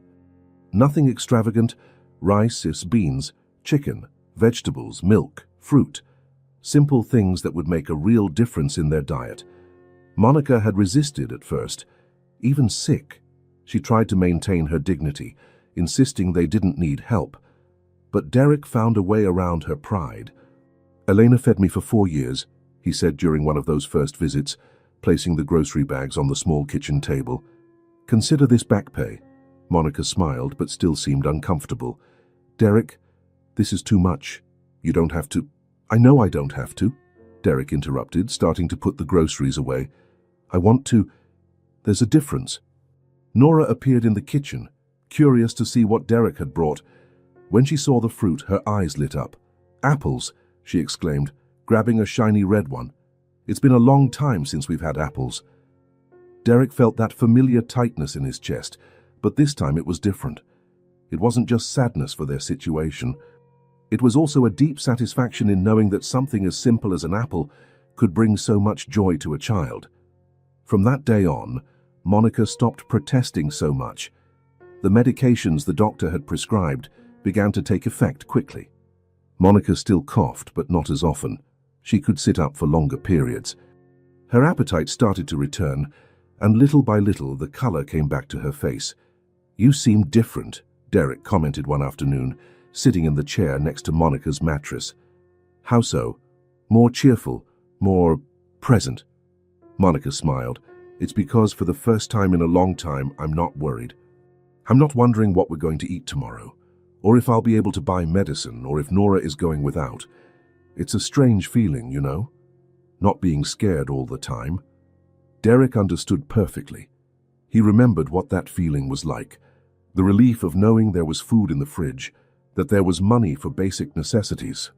Nothing extravagant: rice, beans, chicken, vegetables, milk, fruit. Simple things that would make a real difference in their diet. Monica had resisted at first. Even sick, she tried to maintain her dignity, insisting they didn't need help. But Derek found a way around her pride. "Elena fed me for 4 years," he said during one of those first visits, placing the grocery bags on the small kitchen table. "Consider this back pay." Monica smiled, but still seemed uncomfortable. "Derek, this is too much. You don't have to." "I know I don't have to," Derek interrupted, starting to put the groceries away. "I want to. There's a difference." Norah appeared in the kitchen, curious to see what Derek had brought. When she saw the fruit, her eyes lit up. "Apples," she exclaimed, grabbing a shiny red one. "It's been a long time since we've had apples." Derek felt that familiar tightness in his chest, but this time it was different. It wasn't just sadness for their situation. It was also a deep satisfaction in knowing that something as simple as an apple could bring so much joy to a child. From that day on, Monica stopped protesting so much. The medications the doctor had prescribed began to take effect quickly. Monica still coughed, but not as often. She could sit up for longer periods. Her appetite started to return, and little by little the color came back to her face. "You seem different," Derek commented one afternoon, sitting in the chair next to Monica's mattress. "How so?" "More cheerful, more present." Monica smiled. "It's because for the first time in a long time, I'm not worried. I'm not wondering what we're going to eat tomorrow, or if I'll be able to buy medicine, or if Norah is going without. It's a strange feeling, you know? Not being scared all the time." Derek understood perfectly. He remembered what that feeling was like. The relief of knowing there was food in the fridge, that there was money for basic necessities.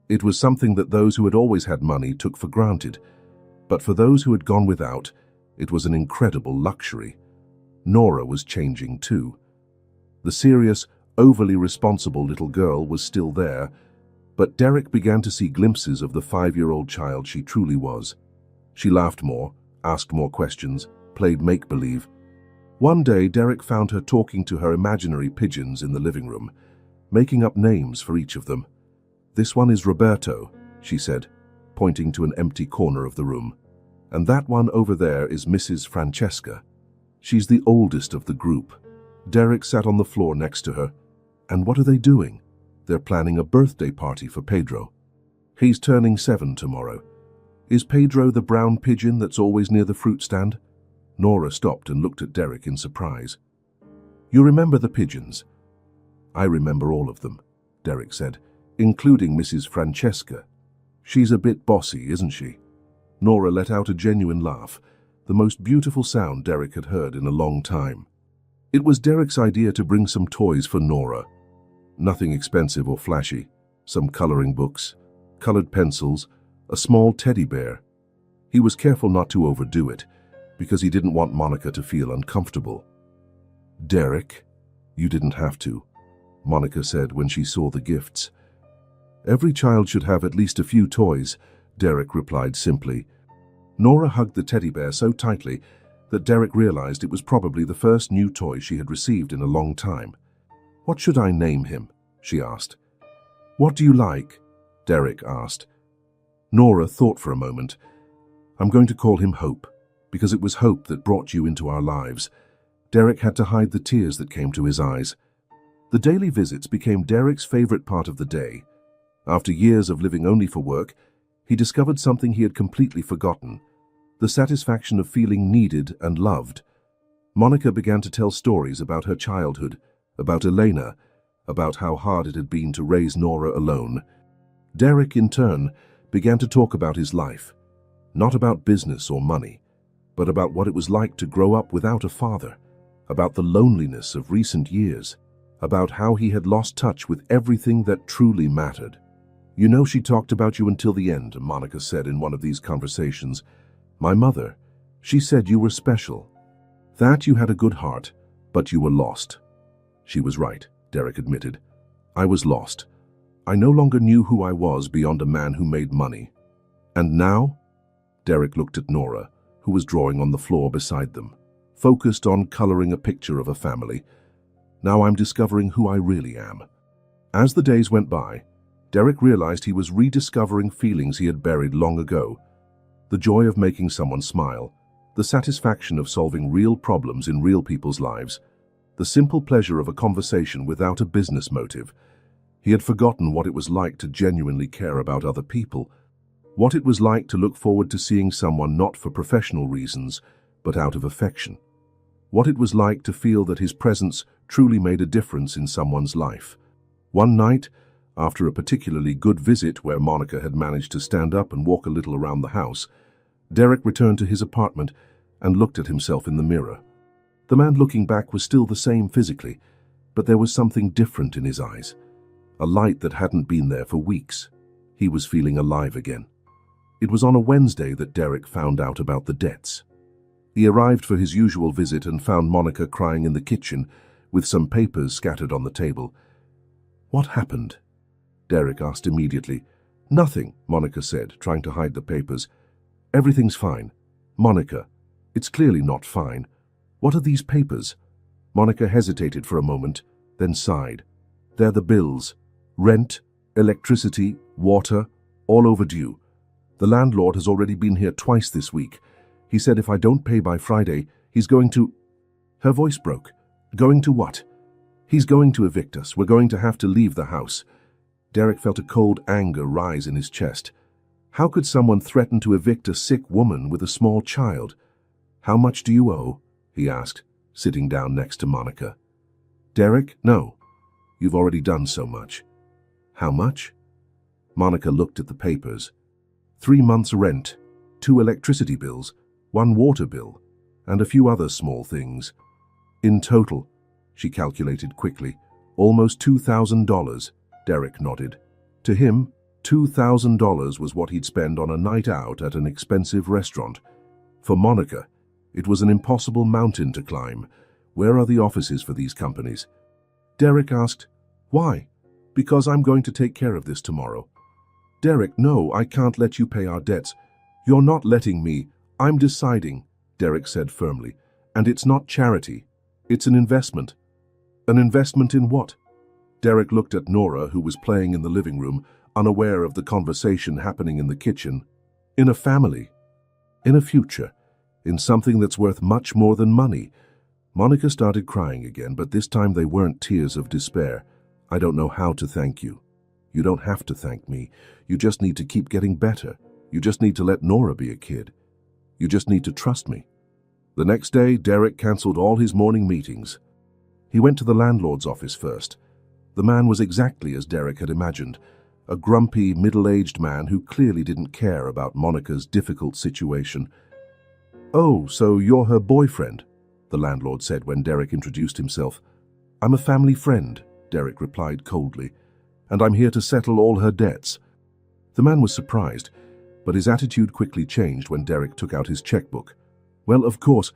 It was something that those who had always had money took for granted, but for those who had gone without, it was an incredible luxury. Norah was changing too. The serious, overly responsible little girl was still there, but Derek began to see glimpses of the 5-year-old child she truly was. She laughed more, asked more questions, played make-believe. One day, Derek found her talking to her imaginary pigeons in the living room, making up names for each of them. "This one is Roberto," she said, pointing to an empty corner of the room. "And that one over there is Mrs. Francesca. She's the oldest of the group." Derek sat on the floor next to her. "And what are they doing?" "They're planning a birthday party for Pedro. He's turning 7 tomorrow." "Is Pedro the brown pigeon that's always near the fruit stand?" Norah stopped and looked at Derek in surprise. "You remember the pigeons?" "I remember all of them," Derek said, "including Mrs. Francesca. She's a bit bossy, isn't she?" Norah let out a genuine laugh, the most beautiful sound Derek had heard in a long time. It was Derek's idea to bring some toys for Norah. Nothing expensive or flashy. Some coloring books, colored pencils, a small teddy bear. He was careful not to overdo it, because he didn't want Monica to feel uncomfortable. "Derek, you didn't have to," Monica said when she saw the gifts. "Every child should have at least a few toys," Derek replied simply. Norah hugged the teddy bear so tightly that Derek realized it was probably the first new toy she had received in a long time. "What should I name him?" she asked. "What do you like?" Derek asked. Norah thought for a moment. "I'm going to call him Hope, because it was hope that brought you into our lives." Derek had to hide the tears that came to his eyes. The daily visits became Derek's favorite part of the day. After years of living only for work, he discovered something he had completely forgotten: the satisfaction of feeling needed and loved. Monica began to tell stories about her childhood, about Elena, about how hard it had been to raise Norah alone. Derek, in turn, began to talk about his life, not about business or money, but about what it was like to grow up without a father, about the loneliness of recent years, about how he had lost touch with everything that truly mattered. You know she talked about you until the end, Monica said in one of these conversations. My mother, she said you were special. That you had a good heart, but you were lost. She was right, Derek admitted. I was lost. I no longer knew who I was beyond a man who made money. And now? Derek looked at Norah, who was drawing on the floor beside them, focused on coloring a picture of a family. Now I'm discovering who I really am. As the days went by, Derek realized he was rediscovering feelings he had buried long ago. The joy of making someone smile, the satisfaction of solving real problems in real people's lives, the simple pleasure of a conversation without a business motive. He had forgotten what it was like to genuinely care about other people, what it was like to look forward to seeing someone not for professional reasons, but out of affection. What it was like to feel that his presence truly made a difference in someone's life. One night, after a particularly good visit where Monica had managed to stand up and walk a little around the house, Derek returned to his apartment and looked at himself in the mirror. The man looking back was still the same physically, but there was something different in his eyes, a light that hadn't been there for weeks. He was feeling alive again. It was on a Wednesday that Derek found out about the debts. He arrived for his usual visit and found Monica crying in the kitchen with some papers scattered on the table. What happened? Derek asked immediately. Nothing, Monica said, trying to hide the papers. Everything's fine. Monica, it's clearly not fine. What are these papers? Monica hesitated for a moment, then sighed. They're the bills. Rent, electricity, water, all overdue. The landlord has already been here twice this week. He said if I don't pay by Friday, he's going to... Her voice broke. Going to what? He's going to evict us. We're going to have to leave the house. Derek felt a cold anger rise in his chest. How could someone threaten to evict a sick woman with a small child? How much do you owe? He asked, sitting down next to Monica. Derek, no. You've already done so much. How much? Monica looked at the papers. 3 months' rent, 2 electricity bills, 1 water bill, and a few other small things. In total, she calculated quickly, almost $2,000. Derek nodded. To him, $2,000 was what he'd spend on a night out at an expensive restaurant. For Monica, it was an impossible mountain to climb. Where are the offices for these companies? Derek asked, Why? Because I'm going to take care of this tomorrow. Derek, no, I can't let you pay our debts. You're not letting me. I'm deciding, Derek said firmly. And it's not charity. It's an investment. An investment in what? Derek looked at Norah, who was playing in the living room, unaware of the conversation happening in the kitchen. In a family. In a future. In something that's worth much more than money. Monica started crying again, but this time they weren't tears of despair. I don't know how to thank you. You don't have to thank me. You just need to keep getting better. You just need to let Norah be a kid. You just need to trust me. The next day, Derek cancelled all his morning meetings. He went to the landlord's office first. The man was exactly as Derek had imagined, a grumpy, middle-aged man who clearly didn't care about Monica's difficult situation. Oh, so you're her boyfriend, the landlord said when Derek introduced himself. I'm a family friend, Derek replied coldly, and I'm here to settle all her debts. The man was surprised, but his attitude quickly changed when Derek took out his checkbook. Well, of course,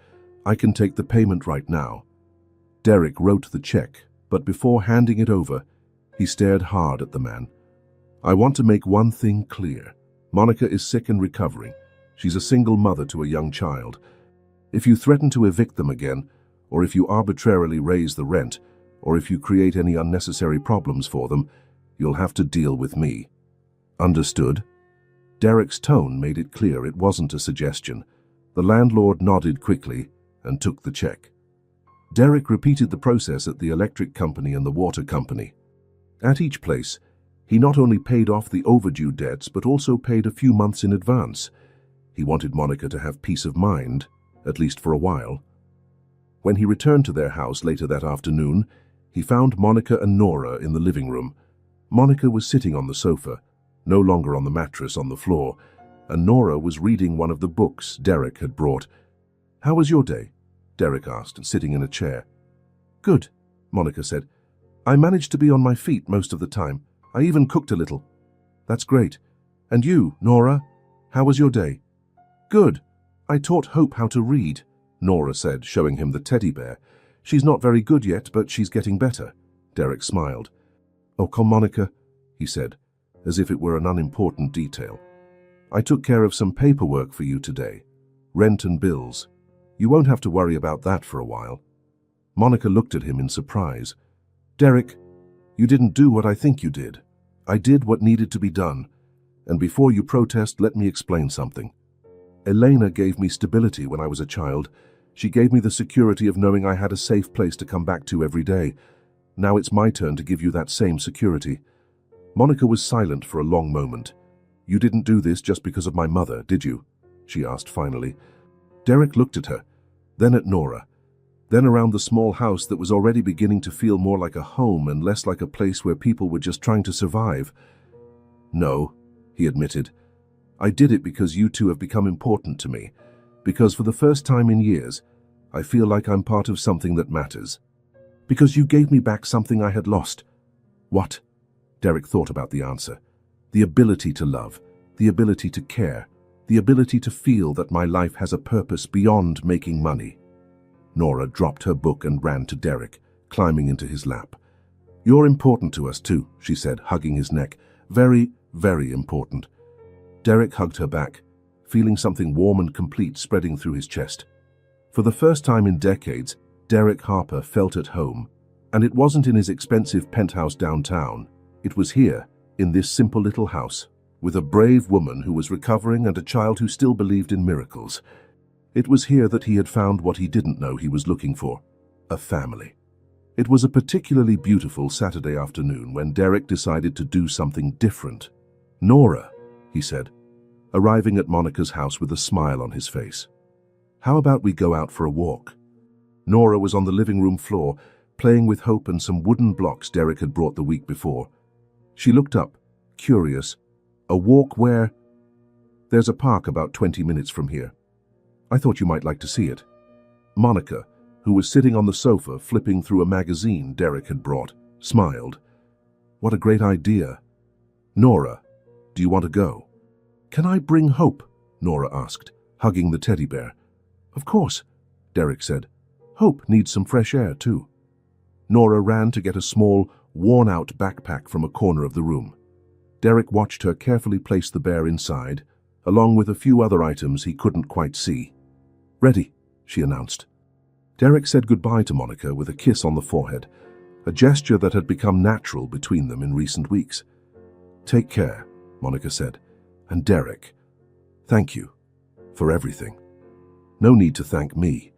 I can take the payment right now. Derek wrote the check, but before handing it over, he stared hard at the man. I want to make one thing clear. Monica is sick and recovering. She's a single mother to a young child. If you threaten to evict them again, or if you arbitrarily raise the rent, or if you create any unnecessary problems for them, you'll have to deal with me. Understood? Derek's tone made it clear it wasn't a suggestion. The landlord nodded quickly and took the check. Derek repeated the process at the electric company and the water company. At each place, he not only paid off the overdue debts but also paid a few months in advance. He wanted Monica to have peace of mind, at least for a while. When he returned to their house later that afternoon, he found Monica and Norah in the living room. Monica was sitting on the sofa, no longer on the mattress on the floor, and Norah was reading one of the books Derek had brought. How was your day? Derek asked, sitting in a chair. Good, Monica said. I managed to be on my feet most of the time. I even cooked a little. That's great. And you, Norah? How was your day? Good. I taught Hope how to read, Norah said, showing him the teddy bear. She's not very good yet, but she's getting better. Derek smiled. Oh, come, Monica, he said, as if it were an unimportant detail. I took care of some paperwork for you today. Rent and bills. You won't have to worry about that for a while. Monica looked at him in surprise. Derek, you didn't do what I think you did. I did what needed to be done. And before you protest, let me explain something. Elena gave me stability when I was a child. She gave me the security of knowing I had a safe place to come back to every day. Now it's my turn to give you that same security. Monica was silent for a long moment. You didn't do this just because of my mother, did you? She asked finally. Derek looked at her, then at Norah, then around the small house that was already beginning to feel more like a home and less like a place where people were just trying to survive. No, he admitted. I did it because you two have become important to me, because for the first time in years, I feel like I'm part of something that matters. Because you gave me back something I had lost. What? Derek thought about the answer. The ability to love, the ability to care, the ability to feel that my life has a purpose beyond making money. Norah dropped her book and ran to Derek, climbing into his lap. You're important to us too, she said, hugging his neck. Very, very important. Derek hugged her back, feeling something warm and complete spreading through his chest. For the first time in decades, Derek Harper felt at home, and it wasn't in his expensive penthouse downtown. It was here, in this simple little house, with a brave woman who was recovering and a child who still believed in miracles. It was here that he had found what he didn't know he was looking for, a family. It was a particularly beautiful Saturday afternoon when Derek decided to do something different. Norah, he said, arriving at Monica's house with a smile on his face. How about we go out for a walk? Norah was on the living room floor, playing with Hope and some wooden blocks Derek had brought the week before. She looked up, curious. A walk where? There's a park about 20 minutes from here. I thought you might like to see it. Monica, who was sitting on the sofa flipping through a magazine Derek had brought, smiled. What a great idea. Norah, do you want to go? Can I bring Hope? Norah asked, hugging the teddy bear. Of course, Derek said. Hope needs some fresh air too. Norah ran to get a small, worn-out backpack from a corner of the room. Derek watched her carefully place the bear inside, along with a few other items he couldn't quite see. Ready, she announced. Derek said goodbye to Monica with a kiss on the forehead, a gesture that had become natural between them in recent weeks. Take care, Monica said, and Derek, thank you for everything. No need to thank me,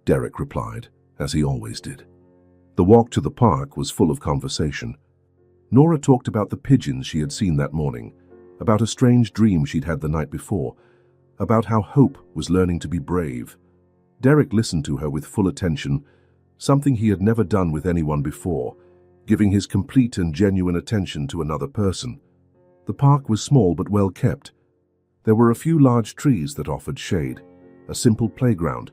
Derek replied, as he always did. The walk to the park was full of conversation. Norah talked about the pigeons she had seen that morning, about a strange dream she'd had the night before, about how Hope was learning to be brave. Derek listened to her with full attention, something he had never done with anyone before, giving his complete and genuine attention to another person. The park was small but well kept. There were a few large trees that offered shade, a simple playground,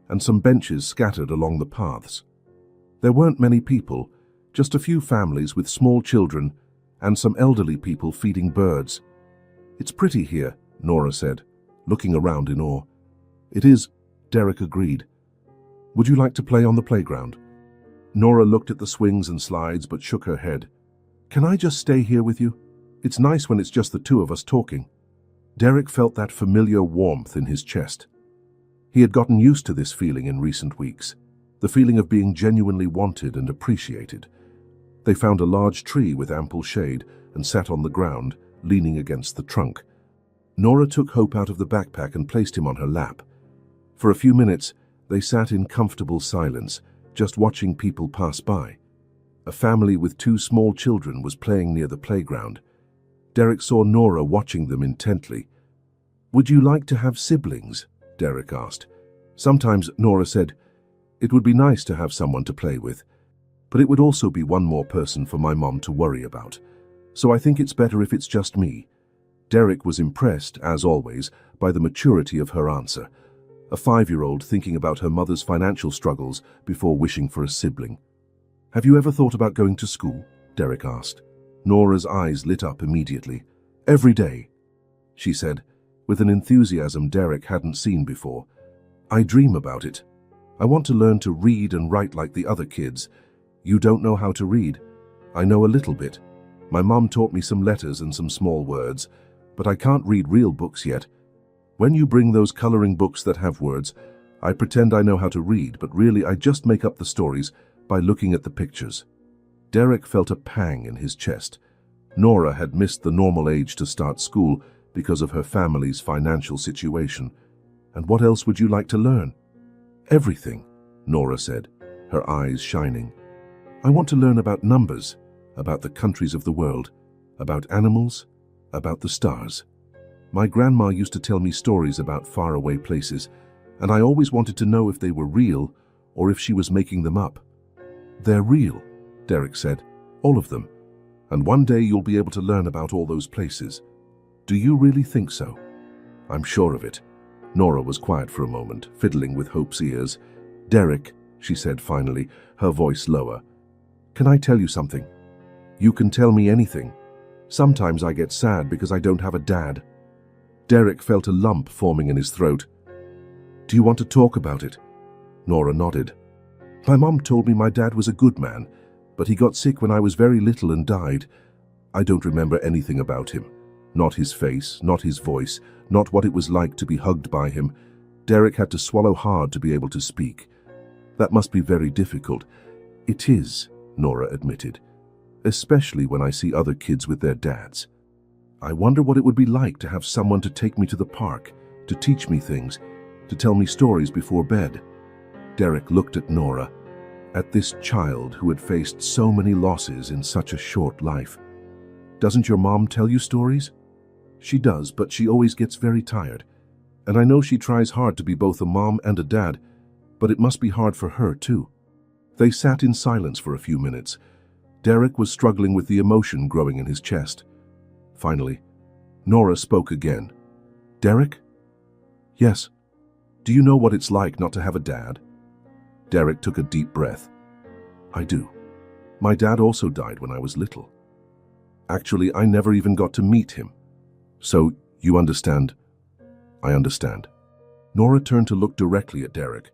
and some benches scattered along the paths. There weren't many people, just a few families with small children and some elderly people feeding birds. It's pretty here, Norah said, looking around in awe. It is, Derek agreed. Would you like to play on the playground? Norah looked at the swings and slides but shook her head. Can I just stay here with you? It's nice when it's just the two of us talking. Derek felt that familiar warmth in his chest. He had gotten used to this feeling in recent weeks, the feeling of being genuinely wanted and appreciated. They found a large tree with ample shade and sat on the ground, leaning against the trunk. Norah took Hope out of the backpack and placed him on her lap. For a few minutes, they sat in comfortable silence, just watching people pass by. A family with 2 small children was playing near the playground. Derek saw Norah watching them intently. Would you like to have siblings? Derek asked. Sometimes, Norah said, it would be nice to have someone to play with, but it would also be one more person for my mom to worry about. So I think it's better if it's just me. Derek was impressed, as always, by the maturity of her answer. A 5-year-old thinking about her mother's financial struggles before wishing for a sibling. Have you ever thought about going to school? Derek asked. Norah's eyes lit up immediately. Every day, she said, with an enthusiasm Derek hadn't seen before. I dream about it. I want to learn to read and write like the other kids. You don't know how to read. I know a little bit. My mom taught me some letters and some small words, but I can't read real books yet. When you bring those coloring books that have words, I pretend I know how to read, but really I just make up the stories by looking at the pictures. Derek felt a pang in his chest. Norah had missed the normal age to start school because of her family's financial situation. And what else would you like to learn? Everything, Norah said, her eyes shining. I want to learn about numbers, about the countries of the world, about animals, about the stars. My grandma used to tell me stories about faraway places, and I always wanted to know if they were real or if she was making them up. They're real, Derek said, all of them. And one day you'll be able to learn about all those places. Do you really think so? I'm sure of it. Norah was quiet for a moment, fiddling with Hope's ears. Derek, she said finally, her voice lower. Can I tell you something? You can tell me anything. Sometimes I get sad because I don't have a dad. Derek felt a lump forming in his throat. Do you want to talk about it? Norah nodded. My mom told me my dad was a good man, but he got sick when I was very little and died. I don't remember anything about him. Not his face, not his voice, not what it was like to be hugged by him. Derek had to swallow hard to be able to speak. That must be very difficult. It is, Norah admitted, especially when I see other kids with their dads. I wonder what it would be like to have someone to take me to the park, to teach me things, to tell me stories before bed. Derek looked at Norah, at this child who had faced so many losses in such a short life. Doesn't your mom tell you stories? She does, but she always gets very tired. And I know she tries hard to be both a mom and a dad, but it must be hard for her too. They sat in silence for a few minutes. Derek was struggling with the emotion growing in his chest. Finally, Norah spoke again. Derek? Yes. Do you know what it's like not to have a dad? Derek took a deep breath. I do. My dad also died when I was little. Actually, I never even got to meet him. So, you understand? I understand. Norah turned to look directly at Derek.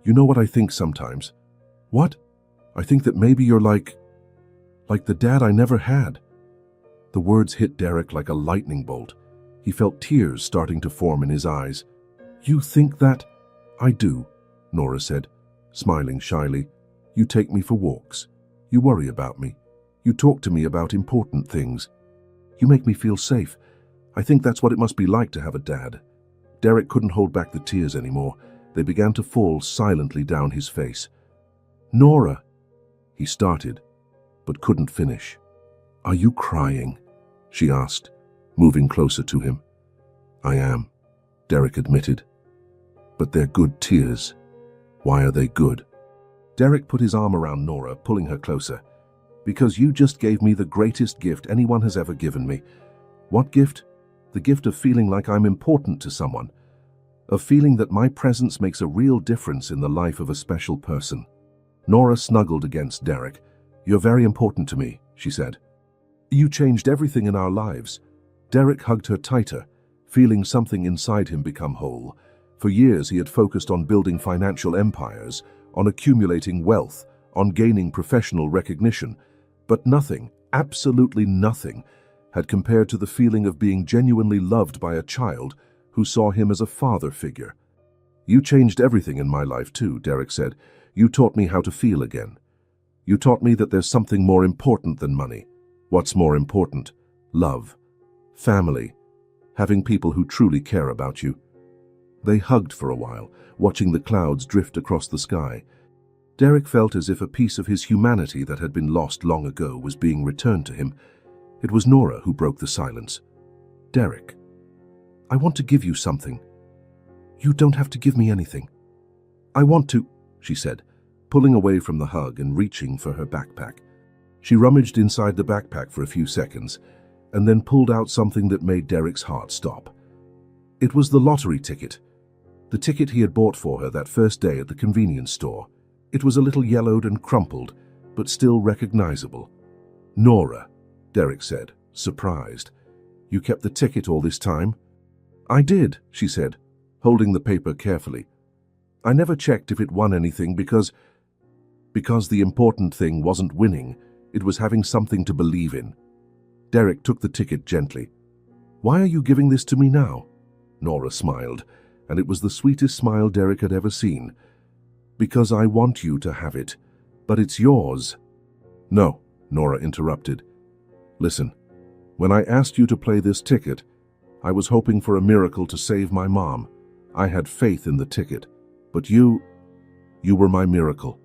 You know what I think sometimes? What? I think that maybe you're like the dad I never had. The words hit Derek like a lightning bolt. He felt tears starting to form in his eyes. You think that? I do, Norah said, smiling shyly. You take me for walks. You worry about me. You talk to me about important things. You make me feel safe. I think that's what it must be like to have a dad. Derek couldn't hold back the tears anymore. They began to fall silently down his face. Norah, he started, but couldn't finish. Are you crying? She asked, moving closer to him. I am, Derek admitted. But they're good tears. Why are they good? Derek put his arm around Norah, pulling her closer. Because you just gave me the greatest gift anyone has ever given me. What gift? The gift of feeling like I'm important to someone. Of feeling that my presence makes a real difference in the life of a special person. Norah snuggled against Derek. You're very important to me, she said. You changed everything in our lives. Derek hugged her tighter, feeling something inside him become whole. For years he had focused on building financial empires, on accumulating wealth, on gaining professional recognition. But nothing, absolutely nothing, had compared to the feeling of being genuinely loved by a child who saw him as a father figure. You changed everything in my life too, Derek said. You taught me how to feel again. You taught me that there's something more important than money. What's more important? Love. Family. Having people who truly care about you. They hugged for a while, watching the clouds drift across the sky. Derek felt as if a piece of his humanity that had been lost long ago was being returned to him. It was Norah who broke the silence. Derek, I want to give you something. You don't have to give me anything. I want to, she said, pulling away from the hug and reaching for her backpack. She rummaged inside the backpack for a few seconds, and then pulled out something that made Derek's heart stop. It was the lottery ticket. The ticket he had bought for her that first day at the convenience store. It was a little yellowed and crumpled, but still recognizable. Norah, Derek said, surprised. You kept the ticket all this time?" "I did," she said, holding the paper carefully. "I never checked if it won anything because the important thing wasn't winning, it was having something to believe in." Derek took the ticket gently. "Why are you giving this to me now?" Norah smiled, and it was the sweetest smile Derek had ever seen. "Because I want you to have it, but it's yours." "No," Norah interrupted. "Listen, when I asked you to play this ticket, I was hoping for a miracle to save my mom. I had faith in the ticket, but you were my miracle."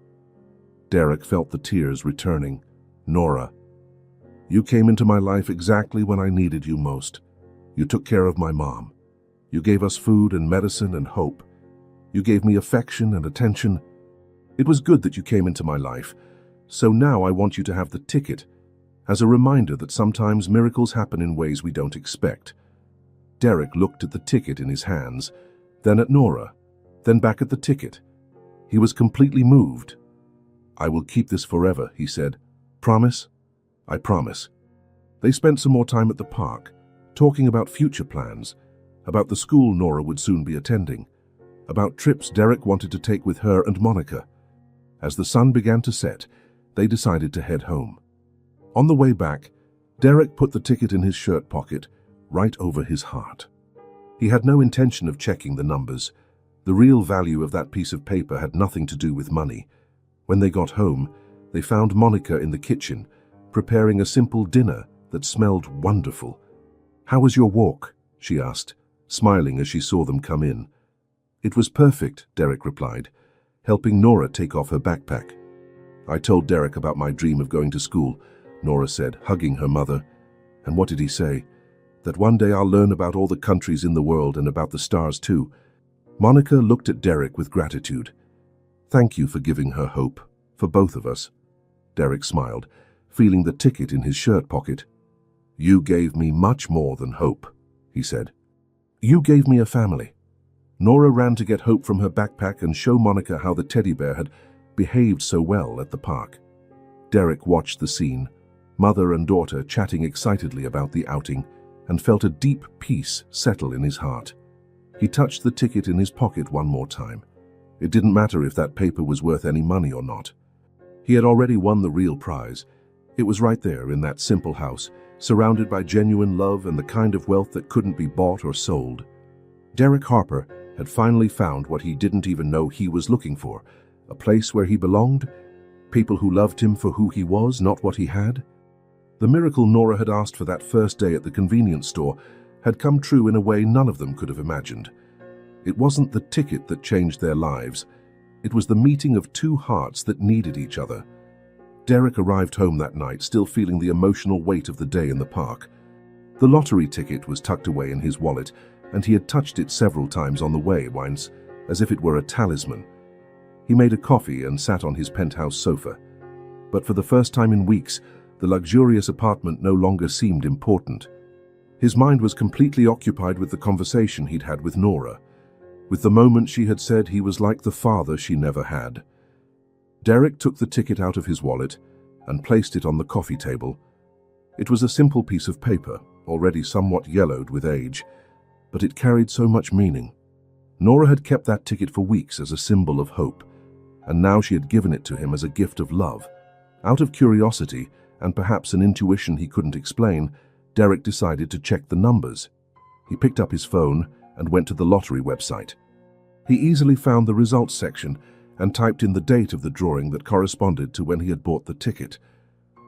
Derek felt the tears returning. "Norah, you came into my life exactly when I needed you most. You took care of my mom. You gave us food and medicine and hope. You gave me affection and attention. It was good that you came into my life. So now I want you to have the ticket, as a reminder that sometimes miracles happen in ways we don't expect." Derek looked at the ticket in his hands, then at Norah, then back at the ticket. He was completely moved. "I will keep this forever," he said. "Promise?" "I promise." They spent some more time at the park, talking about future plans, about the school Norah would soon be attending, about trips Derek wanted to take with her and Monica. As the sun began to set, they decided to head home. On the way back, Derek put the ticket in his shirt pocket, right over his heart. He had no intention of checking the numbers. The real value of that piece of paper had nothing to do with money. When they got home, they found Monica in the kitchen, preparing a simple dinner that smelled wonderful. "How was your walk?" she asked, smiling as she saw them come in. "It was perfect," Derek replied, helping Norah take off her backpack. "I told Derek about my dream of going to school," Norah said, hugging her mother. "And what did he say?" "That one day I'll learn about all the countries in the world and about the stars too." Monica looked at Derek with gratitude. "Thank you for giving her hope, for both of us." Derek smiled, feeling the ticket in his shirt pocket. "You gave me much more than hope," he said. "You gave me a family." Norah ran to get Hope from her backpack and show Monica how the teddy bear had behaved so well at the park. Derek watched the scene, mother and daughter chatting excitedly about the outing, and felt a deep peace settle in his heart. He touched the ticket in his pocket one more time. It didn't matter if that paper was worth any money or not. He had already won the real prize. It was right there in that simple house, surrounded by genuine love and the kind of wealth that couldn't be bought or sold. Derek Harper had finally found what he didn't even know he was looking for, a place where he belonged, people who loved him for who he was, not what he had. The miracle Norah had asked for that first day at the convenience store had come true in a way none of them could have imagined. It wasn't the ticket that changed their lives. It was the meeting of two hearts that needed each other. Derek arrived home that night still feeling the emotional weight of the day in the park. The lottery ticket was tucked away in his wallet, and he had touched it several times on the way once, as if it were a talisman. He made a coffee and sat on his penthouse sofa. But for the first time in weeks, the luxurious apartment no longer seemed important. His mind was completely occupied with the conversation he'd had with Norah, with the moment she had said he was like the father she never had. Derek took the ticket out of his wallet and placed it on the coffee table. It was a simple piece of paper, already somewhat yellowed with age, but it carried so much meaning. Norah had kept that ticket for weeks as a symbol of hope, and now she had given it to him as a gift of love. Out of curiosity, and perhaps an intuition he couldn't explain, Derek decided to check the numbers. He picked up his phone and went to the lottery website. He easily found the results section and typed in the date of the drawing that corresponded to when he had bought the ticket.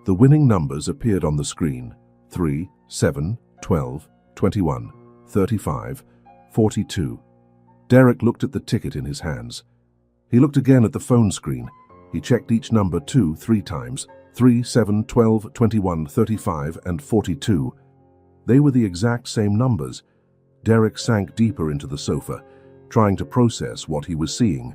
The winning numbers appeared on the screen: 3, 7, 12, 21, 35, 42. Derek looked at the ticket in his hands. He looked again at the phone screen. He checked each number 2, 3 times: 3, 7, 12, 21, 35, and 42. They were the exact same numbers. Derek sank deeper into the sofa, trying to process what he was seeing.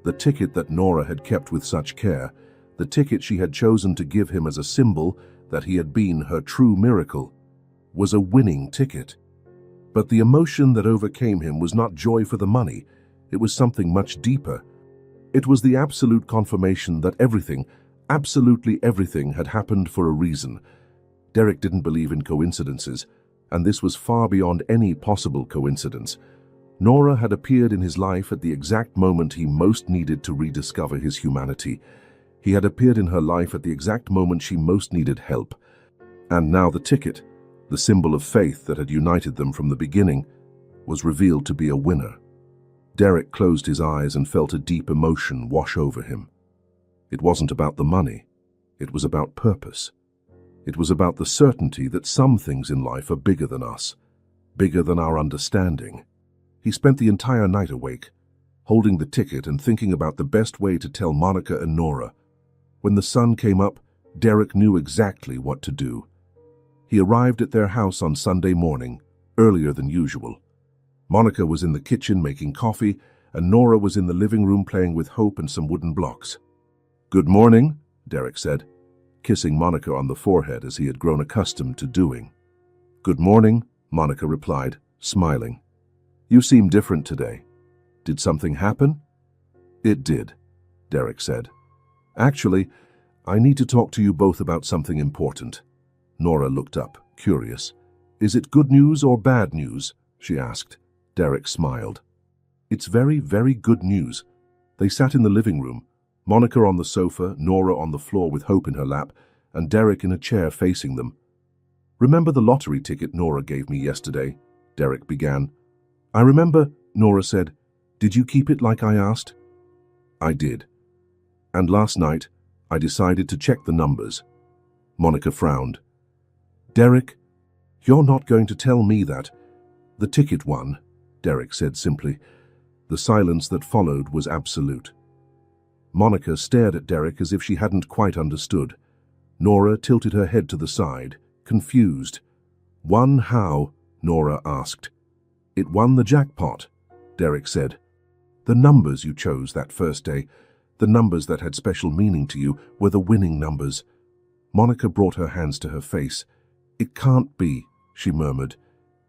The ticket that Norah had kept with such care, the ticket she had chosen to give him as a symbol that he had been her true miracle, was a winning ticket. But the emotion that overcame him was not joy for the money. It was something much deeper. It was the absolute confirmation that everything, absolutely everything, had happened for a reason. Derek didn't believe in coincidences, and this was far beyond any possible coincidence. Norah had appeared in his life at the exact moment he most needed to rediscover his humanity. He had appeared in her life at the exact moment she most needed help. And now the ticket, the symbol of faith that had united them from the beginning, was revealed to be a winner. Derek closed his eyes and felt a deep emotion wash over him. It wasn't about the money. It was about purpose. It was about the certainty that some things in life are bigger than us, bigger than our understanding. He spent the entire night awake, holding the ticket and thinking about the best way to tell Monica and Norah. When the sun came up, Derek knew exactly what to do. He arrived at their house on Sunday morning, earlier than usual. Monica was in the kitchen making coffee, and Norah was in the living room playing with Hope and some wooden blocks. "Good morning," Derek said, kissing Monica on the forehead as he had grown accustomed to doing. "Good morning," Monica replied, smiling. "You seem different today. Did something happen?" "It did," Derek said. "Actually, I need to talk to you both about something important." Norah looked up, curious. "Is it good news or bad news?" she asked. Derek smiled. "It's very, very good news." They sat in the living room, Monica on the sofa, Norah on the floor with Hope in her lap, and Derek in a chair facing them. "Remember the lottery ticket Norah gave me yesterday?" Derek began. "I remember," Norah said. "Did you keep it like I asked?" "I did. And last night, I decided to check the numbers." Monica frowned. "Derek, you're not going to tell me that." "The ticket won," Derek said simply. The silence that followed was absolute. Monica stared at Derek as if she hadn't quite understood. Norah tilted her head to the side, confused. "Won how?" Norah asked. "It won the jackpot," Derek said. "The numbers you chose that first day, the numbers that had special meaning to you, were the winning numbers." Monica brought her hands to her face. "It can't be," she murmured.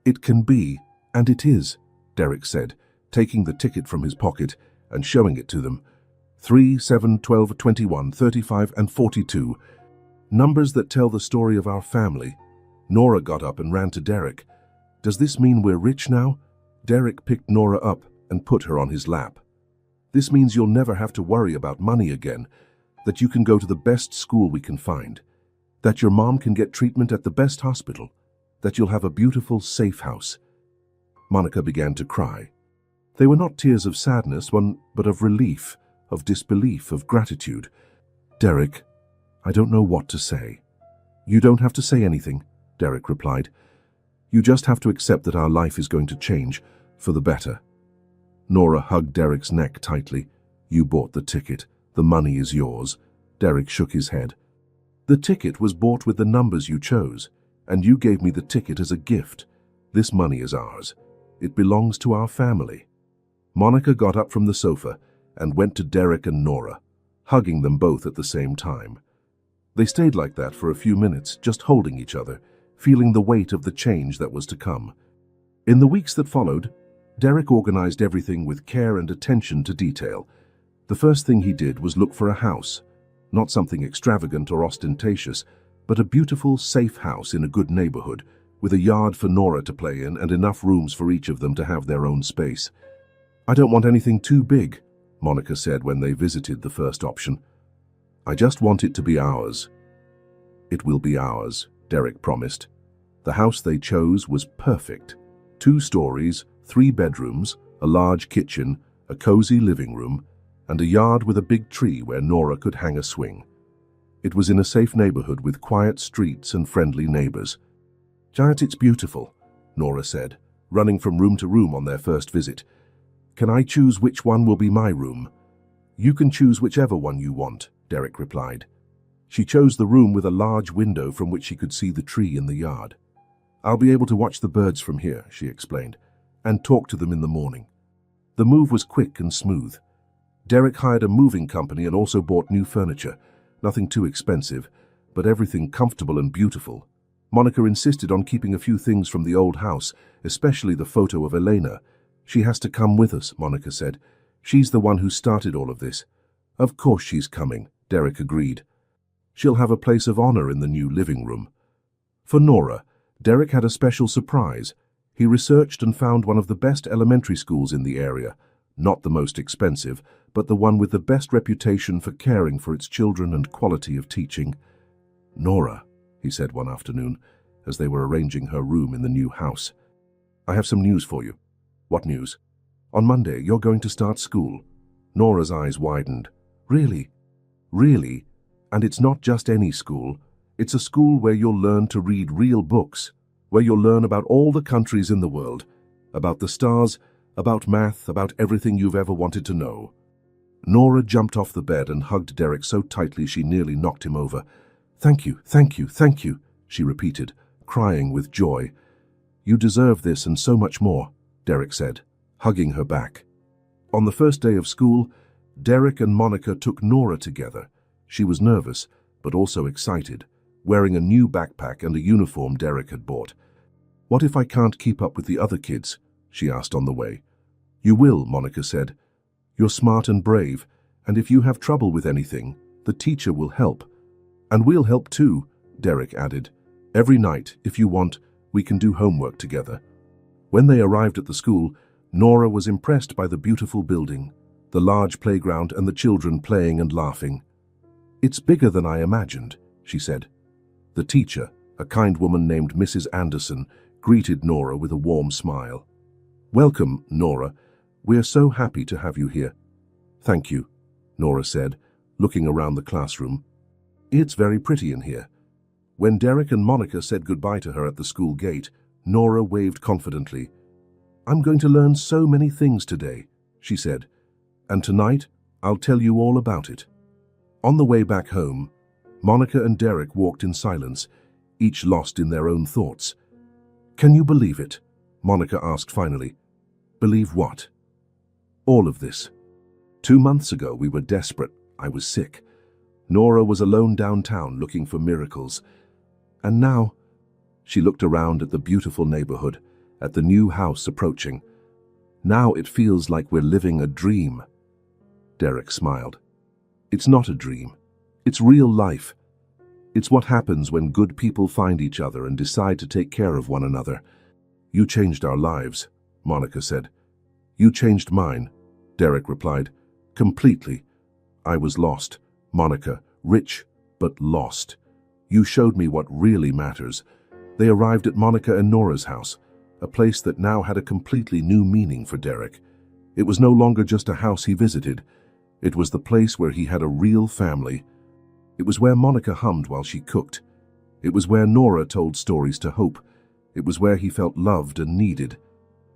"It can be, and it is," Derek said, taking the ticket from his pocket and showing it to them. 3, 7, 12, 21, 35, and 42. Numbers that tell the story of our family. Norah got up and ran to Derek. "Does this mean we're rich now?" Derek picked Norah up and put her on his lap. "This means you'll never have to worry about money again, that you can go to the best school we can find, that your mom can get treatment at the best hospital, that you'll have a beautiful, safe house." Monica began to cry. They were not tears of sadness, but of relief, of disbelief, of gratitude. "Derek, I don't know what to say." "You don't have to say anything," Derek replied. "You just have to accept that our life is going to change, for the better." Norah hugged Derek's neck tightly. "You bought the ticket. The money is yours." Derek shook his head. "The ticket was bought with the numbers you chose, and you gave me the ticket as a gift. This money is ours. It belongs to our family." Monica got up from the sofa and went to Derek and Norah, hugging them both at the same time. They stayed like that for a few minutes, just holding each other, feeling the weight of the change that was to come. In the weeks that followed, Derek organized everything with care and attention to detail. The first thing he did was look for a house, not something extravagant or ostentatious, but a beautiful, safe house in a good neighborhood, with a yard for Norah to play in and enough rooms for each of them to have their own space. "I don't want anything too big," Monica said when they visited the first option. "I just want it to be ours." "It will be ours," Derek promised. The house they chose was perfect. 2 stories, 3 bedrooms, a large kitchen, a cozy living room, and a yard with a big tree where Norah could hang a swing. It was in a safe neighborhood with quiet streets and friendly neighbors. "Giant, it's beautiful," Norah said, running from room to room on their first visit. "Can I choose which one will be my room?" "You can choose whichever one you want," Derek replied. She chose the room with a large window from which she could see the tree in the yard. "I'll be able to watch the birds from here," she explained, "and talk to them in the morning." The move was quick and smooth. Derek hired a moving company and also bought new furniture. Nothing too expensive, but everything comfortable and beautiful. Monica insisted on keeping a few things from the old house, especially the photo of Elena. "She has to come with us," Monica said. "She's the one who started all of this." "Of course she's coming," Derek agreed. "She'll have a place of honor in the new living room." For Norah, Derek had a special surprise. He researched and found one of the best elementary schools in the area. Not the most expensive, but the one with the best reputation for caring for its children and quality of teaching. "Norah," he said one afternoon, as they were arranging her room in the new house, "I have some news for you." "What news?" "On Monday, you're going to start school." Norah's eyes widened. "Really? Really? And it's not just any school. It's a school where you'll learn to read real books, where you'll learn about all the countries in the world, about the stars, about math, about everything you've ever wanted to know." Norah jumped off the bed and hugged Derek so tightly she nearly knocked him over. "Thank you, thank you, thank you," she repeated, crying with joy. "You deserve this and so much more," Derek said, hugging her back. On the first day of school, Derek and Monica took Norah together. She was nervous, but also excited, wearing a new backpack and a uniform Derek had bought. "What if I can't keep up with the other kids?" she asked on the way. "You will," Monica said. "You're smart and brave, and if you have trouble with anything, the teacher will help. And we'll help too," Derek added. "Every night, if you want, we can do homework together." When they arrived at the school, Norah was impressed by the beautiful building, the large playground and the children playing and laughing. "It's bigger than I imagined," she said. The teacher, a kind woman named Mrs. Anderson, greeted Norah with a warm smile. "Welcome, Norah. We're so happy to have you here." "Thank you," Norah said, looking around the classroom. "It's very pretty in here." When Derek and Monica said goodbye to her at the school gate, Norah waved confidently. "I'm going to learn so many things today," she said, "and tonight I'll tell you all about it." On the way back home, Monica and Derek walked in silence, each lost in their own thoughts. "Can you believe it?" Monica asked finally. "Believe what?" "All of this. 2 months ago we were desperate. I was sick. Norah was alone downtown looking for miracles. And now," she looked around at the beautiful neighborhood, at the new house approaching. "Now it feels like we're living a dream." Derek smiled. "It's not a dream. It's real life. It's what happens when good people find each other and decide to take care of one another." "You changed our lives," Monica said. "You changed mine," Derek replied. "Completely. I was lost, Monica, rich but lost. You showed me what really matters." They arrived at Monica and Norah's house, a place that now had a completely new meaning for Derek. It was no longer just a house he visited. It was the place where he had a real family. It was where Monica hummed while she cooked. It was where Norah told stories to Hope. It was where he felt loved and needed.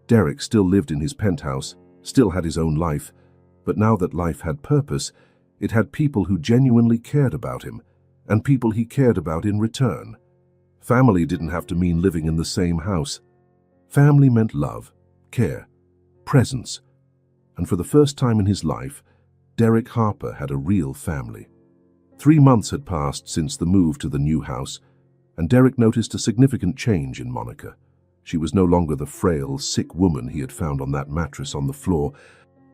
Derek still lived in his penthouse, still had his own life, but now that life had purpose, it had people who genuinely cared about him, and people he cared about in return. Family didn't have to mean living in the same house. Family meant love, care, presence. And for the first time in his life, Derek Harper had a real family. 3 months had passed since the move to the new house, and Derek noticed a significant change in Monica. She was no longer the frail, sick woman he had found on that mattress on the floor.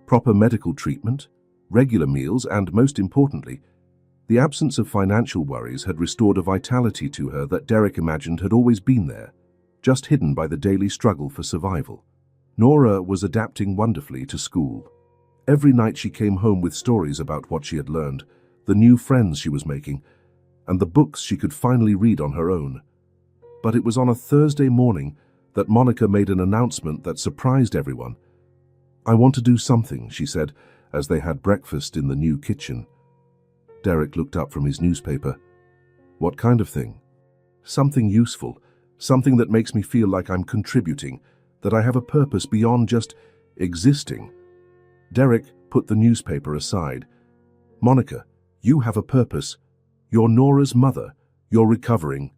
Proper medical treatment, regular meals, and most importantly, the absence of financial worries had restored a vitality to her that Derek imagined had always been there, just hidden by the daily struggle for survival. Norah was adapting wonderfully to school. Every night she came home with stories about what she had learned, the new friends she was making, and the books she could finally read on her own. But it was on a Thursday morning that Monica made an announcement that surprised everyone. "I want to do something," she said, as they had breakfast in the new kitchen. Derek looked up from his newspaper. "What kind of thing?" "Something useful, something that makes me feel like I'm contributing, that I have a purpose beyond just existing." Derek put the newspaper aside. "Monica, you have a purpose. You're Norah's mother. You're recovering."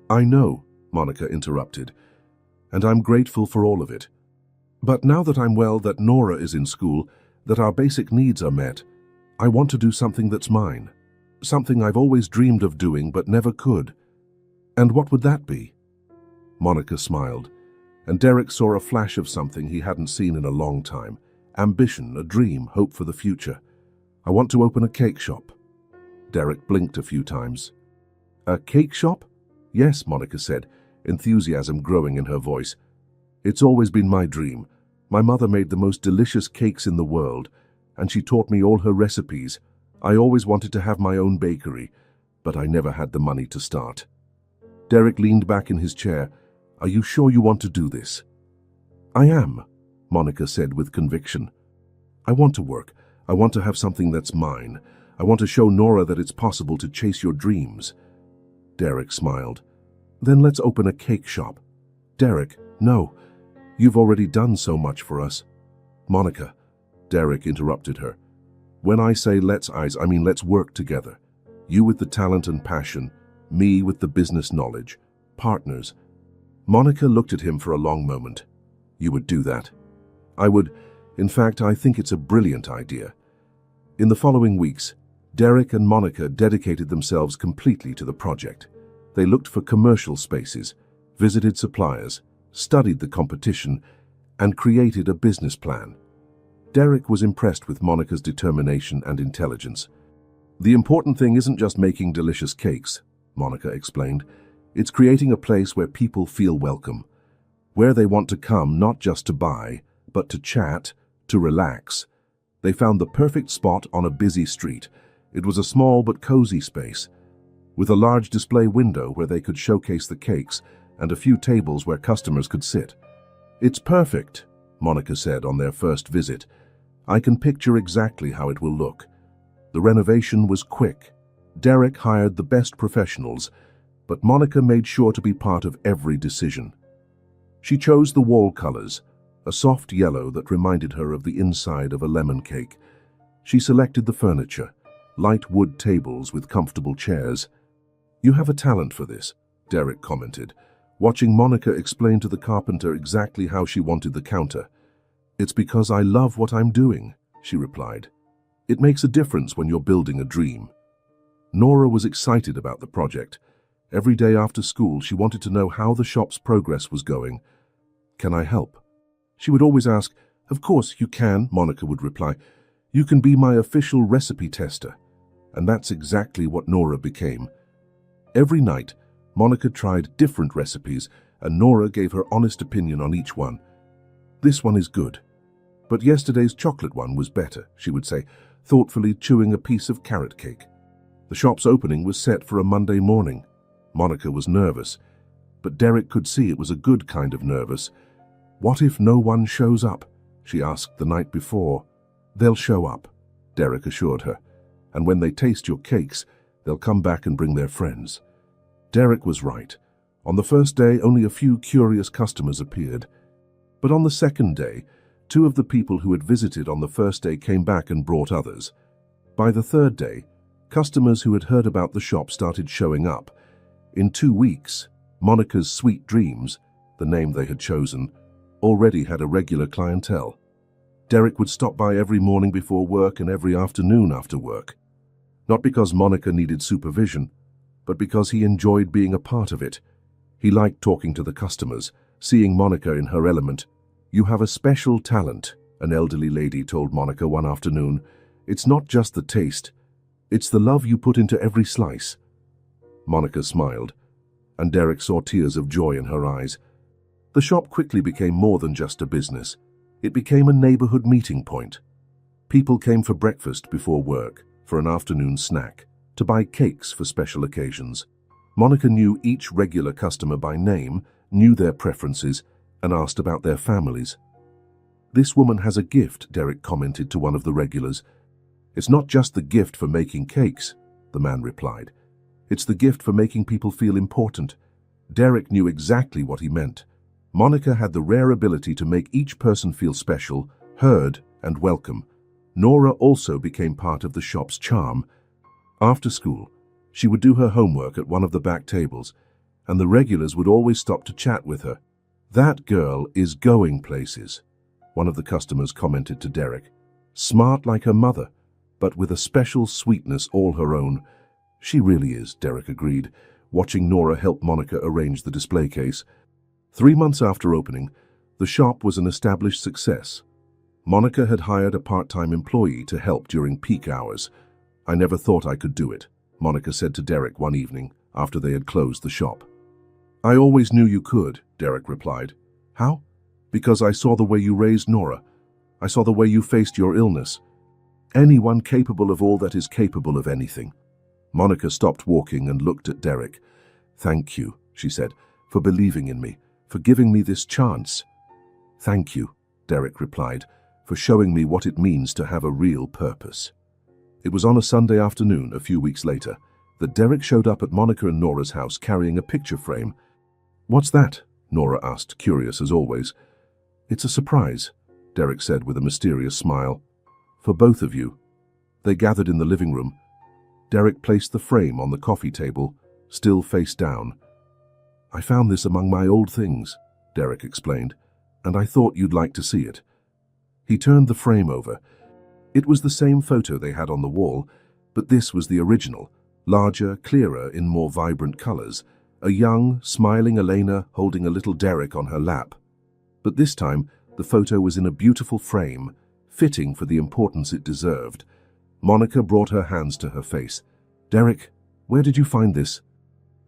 "I know," Monica interrupted, "and I'm grateful for all of it. But now that I'm well, that Norah is in school, that our basic needs are met, I want to do something that's mine, something I've always dreamed of doing but never could." "And what would that be?" Monica smiled, and Derek saw a flash of something he hadn't seen in a long time. Ambition, a dream, hope for the future. "I want to open a cake shop." Derek blinked a few times. "A cake shop?" "Yes," Monica said. enthusiasm growing in her voice. "It's always been my dream. My mother made the most delicious cakes in the world, and she taught me all her recipes. I always wanted to have my own bakery, but I never had the money to start." Derek leaned back in his chair. "Are you sure you want to do this?" "I am," Monica said with conviction. "I want to work. I want to have something that's mine. I want to show Norah that it's possible to chase your dreams." Derek smiled. "Then let's open a cake shop." "Derek, no. You've already done so much for us." "Monica," Derek interrupted her. "When I say let's, I mean let's work together. You with the talent and passion, me with the business knowledge. Partners." Monica looked at him for a long moment. "You would do that?" "I would. In fact, I think it's a brilliant idea." In the following weeks, Derek and Monica dedicated themselves completely to the project. They looked for commercial spaces, visited suppliers, studied the competition, and created a business plan. Derek was impressed with Monica's determination and intelligence. "The important thing isn't just making delicious cakes," Monica explained. "It's creating a place where people feel welcome, where they want to come not just to buy, but to chat, to relax." They found the perfect spot on a busy street. It was a small but cozy space, with a large display window where they could showcase the cakes and a few tables where customers could sit. "It's perfect," Monica said on their first visit. "I can picture exactly how it will look." The renovation was quick. Derek hired the best professionals, but Monica made sure to be part of every decision. She chose the wall colors, a soft yellow that reminded her of the inside of a lemon cake. She selected the furniture, light wood tables with comfortable chairs. "You have a talent for this," Derek commented, watching Monica explain to the carpenter exactly how she wanted the counter. "It's because I love what I'm doing," she replied. "It makes a difference when you're building a dream." Norah was excited about the project. Every day after school, she wanted to know how the shop's progress was going. "Can I help?" She would always ask. "Of course you can," Monica would reply. "You can be my official recipe tester." And that's exactly what Norah became. Every night, Monica tried different recipes, and Norah gave her honest opinion on each one. "This one is good, but yesterday's chocolate one was better," she would say, thoughtfully chewing a piece of carrot cake. The shop's opening was set for a Monday morning. Monica was nervous, but Derek could see it was a good kind of nervous. "What if no one shows up?" she asked the night before. "They'll show up," Derek assured her. "And when they taste your cakes, they'll come back and bring their friends." Derek was right. On the first day, only a few curious customers appeared. But on the second day, 2 of the people who had visited on the first day came back and brought others. By the third day, customers who had heard about the shop started showing up. In 2 weeks, Monica's Sweet Dreams, the name they had chosen, already had a regular clientele. Derek would stop by every morning before work and every afternoon after work. Not because Monica needed supervision, but because he enjoyed being a part of it. He liked talking to the customers, seeing Monica in her element. "You have a special talent," an elderly lady told Monica one afternoon. "It's not just the taste, it's the love you put into every slice." Monica smiled, and Derek saw tears of joy in her eyes. The shop quickly became more than just a business. It became a neighborhood meeting point. People came for breakfast before work, for an afternoon snack, to buy cakes for special occasions. Monica knew each regular customer by name, knew their preferences, and asked about their families. "This woman has a gift," Derek commented to one of the regulars. "It's not just the gift for making cakes," the man replied. "It's the gift for making people feel important." Derek knew exactly what he meant. Monica had the rare ability to make each person feel special, heard, and welcome. Norah also became part of the shop's charm. After school, she would do her homework at one of the back tables, and the regulars would always stop to chat with her. "That girl is going places," one of the customers commented to Derek. "Smart like her mother, but with a special sweetness all her own." "She really is," Derek agreed, watching Norah help Monica arrange the display case. 3 months after opening, the shop was an established success. Monica had hired a part-time employee to help during peak hours. "I never thought I could do it," Monica said to Derek one evening after they had closed the shop. I always knew you could, Derek replied. How? Because I saw the way you raised Norah. I saw the way you faced your illness. Anyone capable of all that is capable of anything. Monica stopped walking and looked at Derek. Thank you, she said, for believing in me, for giving me this chance. Thank you, Derek replied, for showing me what it means to have a real purpose. It was on a Sunday afternoon, a few weeks later, that Derek showed up at Monica and Norah's house carrying a picture frame. What's that? Norah asked, curious as always. It's a surprise, Derek said with a mysterious smile. For both of you. They gathered in the living room. Derek placed the frame on the coffee table, still face down. I found this among my old things, Derek explained, and I thought you'd like to see it. He turned the frame over. It was the same photo they had on the wall, but this was the original, larger, clearer, in more vibrant colors. A young, smiling Elena holding a little Derek on her lap. But this time, the photo was in a beautiful frame, fitting for the importance it deserved. Monica brought her hands to her face. Derek, where did you find this?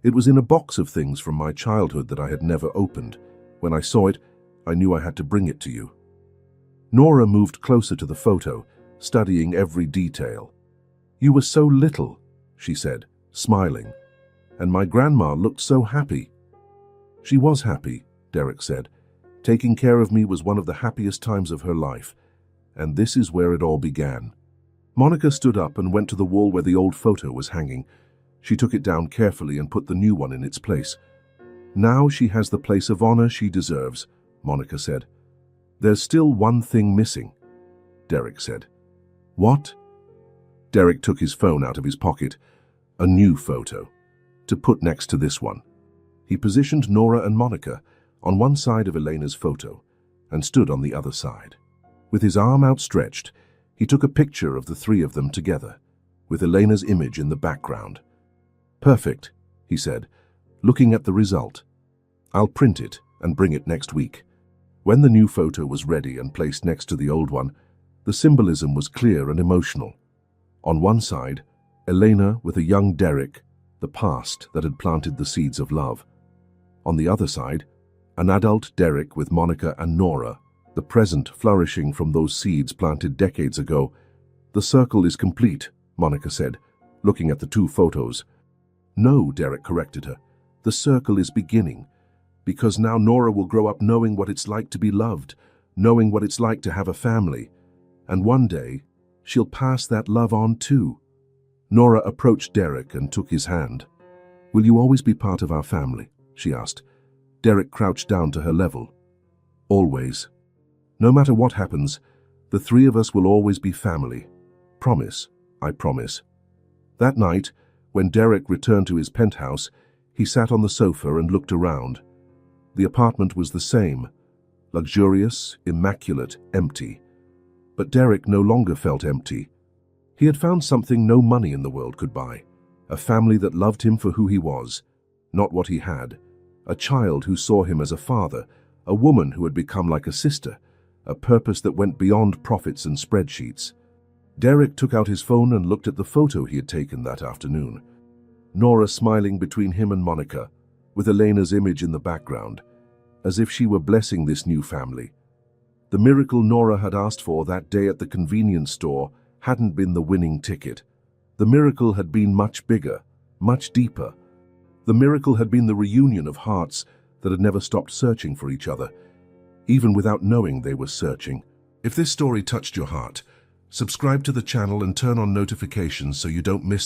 It was in a box of things from my childhood that I had never opened. When I saw it, I knew I had to bring it to you. Norah moved closer to the photo, studying every detail. You were so little, she said, smiling. And my grandma looked so happy. She was happy, Derek said. Taking care of me was one of the happiest times of her life. And this is where it all began. Monica stood up and went to the wall where the old photo was hanging. She took it down carefully and put the new one in its place. Now she has the place of honor she deserves, Monica said. There's still one thing missing, Derek said. What? Derek took his phone out of his pocket. A new photo, to put next to this one. He positioned Norah and Monica on one side of Elena's photo and stood on the other side. With his arm outstretched, he took a picture of the three of them together, with Elena's image in the background. Perfect, he said, looking at the result. I'll print it and bring it next week. When the new photo was ready and placed next to the old one, the symbolism was clear and emotional. On one side, Elena with a young Derek, the past that had planted the seeds of love. On the other side, an adult Derek with Monica and Norah, the present flourishing from those seeds planted decades ago. The circle is complete, Monica said, looking at the two photos. No, Derek corrected her. The circle is beginning, because now Norah will grow up knowing what it's like to be loved, knowing what it's like to have a family, and one day she'll pass that love on too. Norah approached Derek and took his hand. Will you always be part of our family? She asked. Derek crouched down to her level. Always. No matter what happens, the three of us will always be family. Promise, I promise. That night, when Derek returned to his penthouse, he sat on the sofa and looked around. The apartment was the same, luxurious, immaculate, empty. But Derek no longer felt empty. He had found something no money in the world could buy, a family that loved him for who he was, not what he had, a child who saw him as a father, a woman who had become like a sister, a purpose that went beyond profits and spreadsheets. Derek took out his phone and looked at the photo he had taken that afternoon. Norah smiling between him and Monica, with Elena's image in the background, as if she were blessing this new family. The miracle Norah had asked for that day at the convenience store hadn't been the winning ticket. The miracle had been much bigger, much deeper. The miracle had been the reunion of hearts that had never stopped searching for each other, even without knowing they were searching. If this story touched your heart, subscribe to the channel and turn on notifications so you don't miss the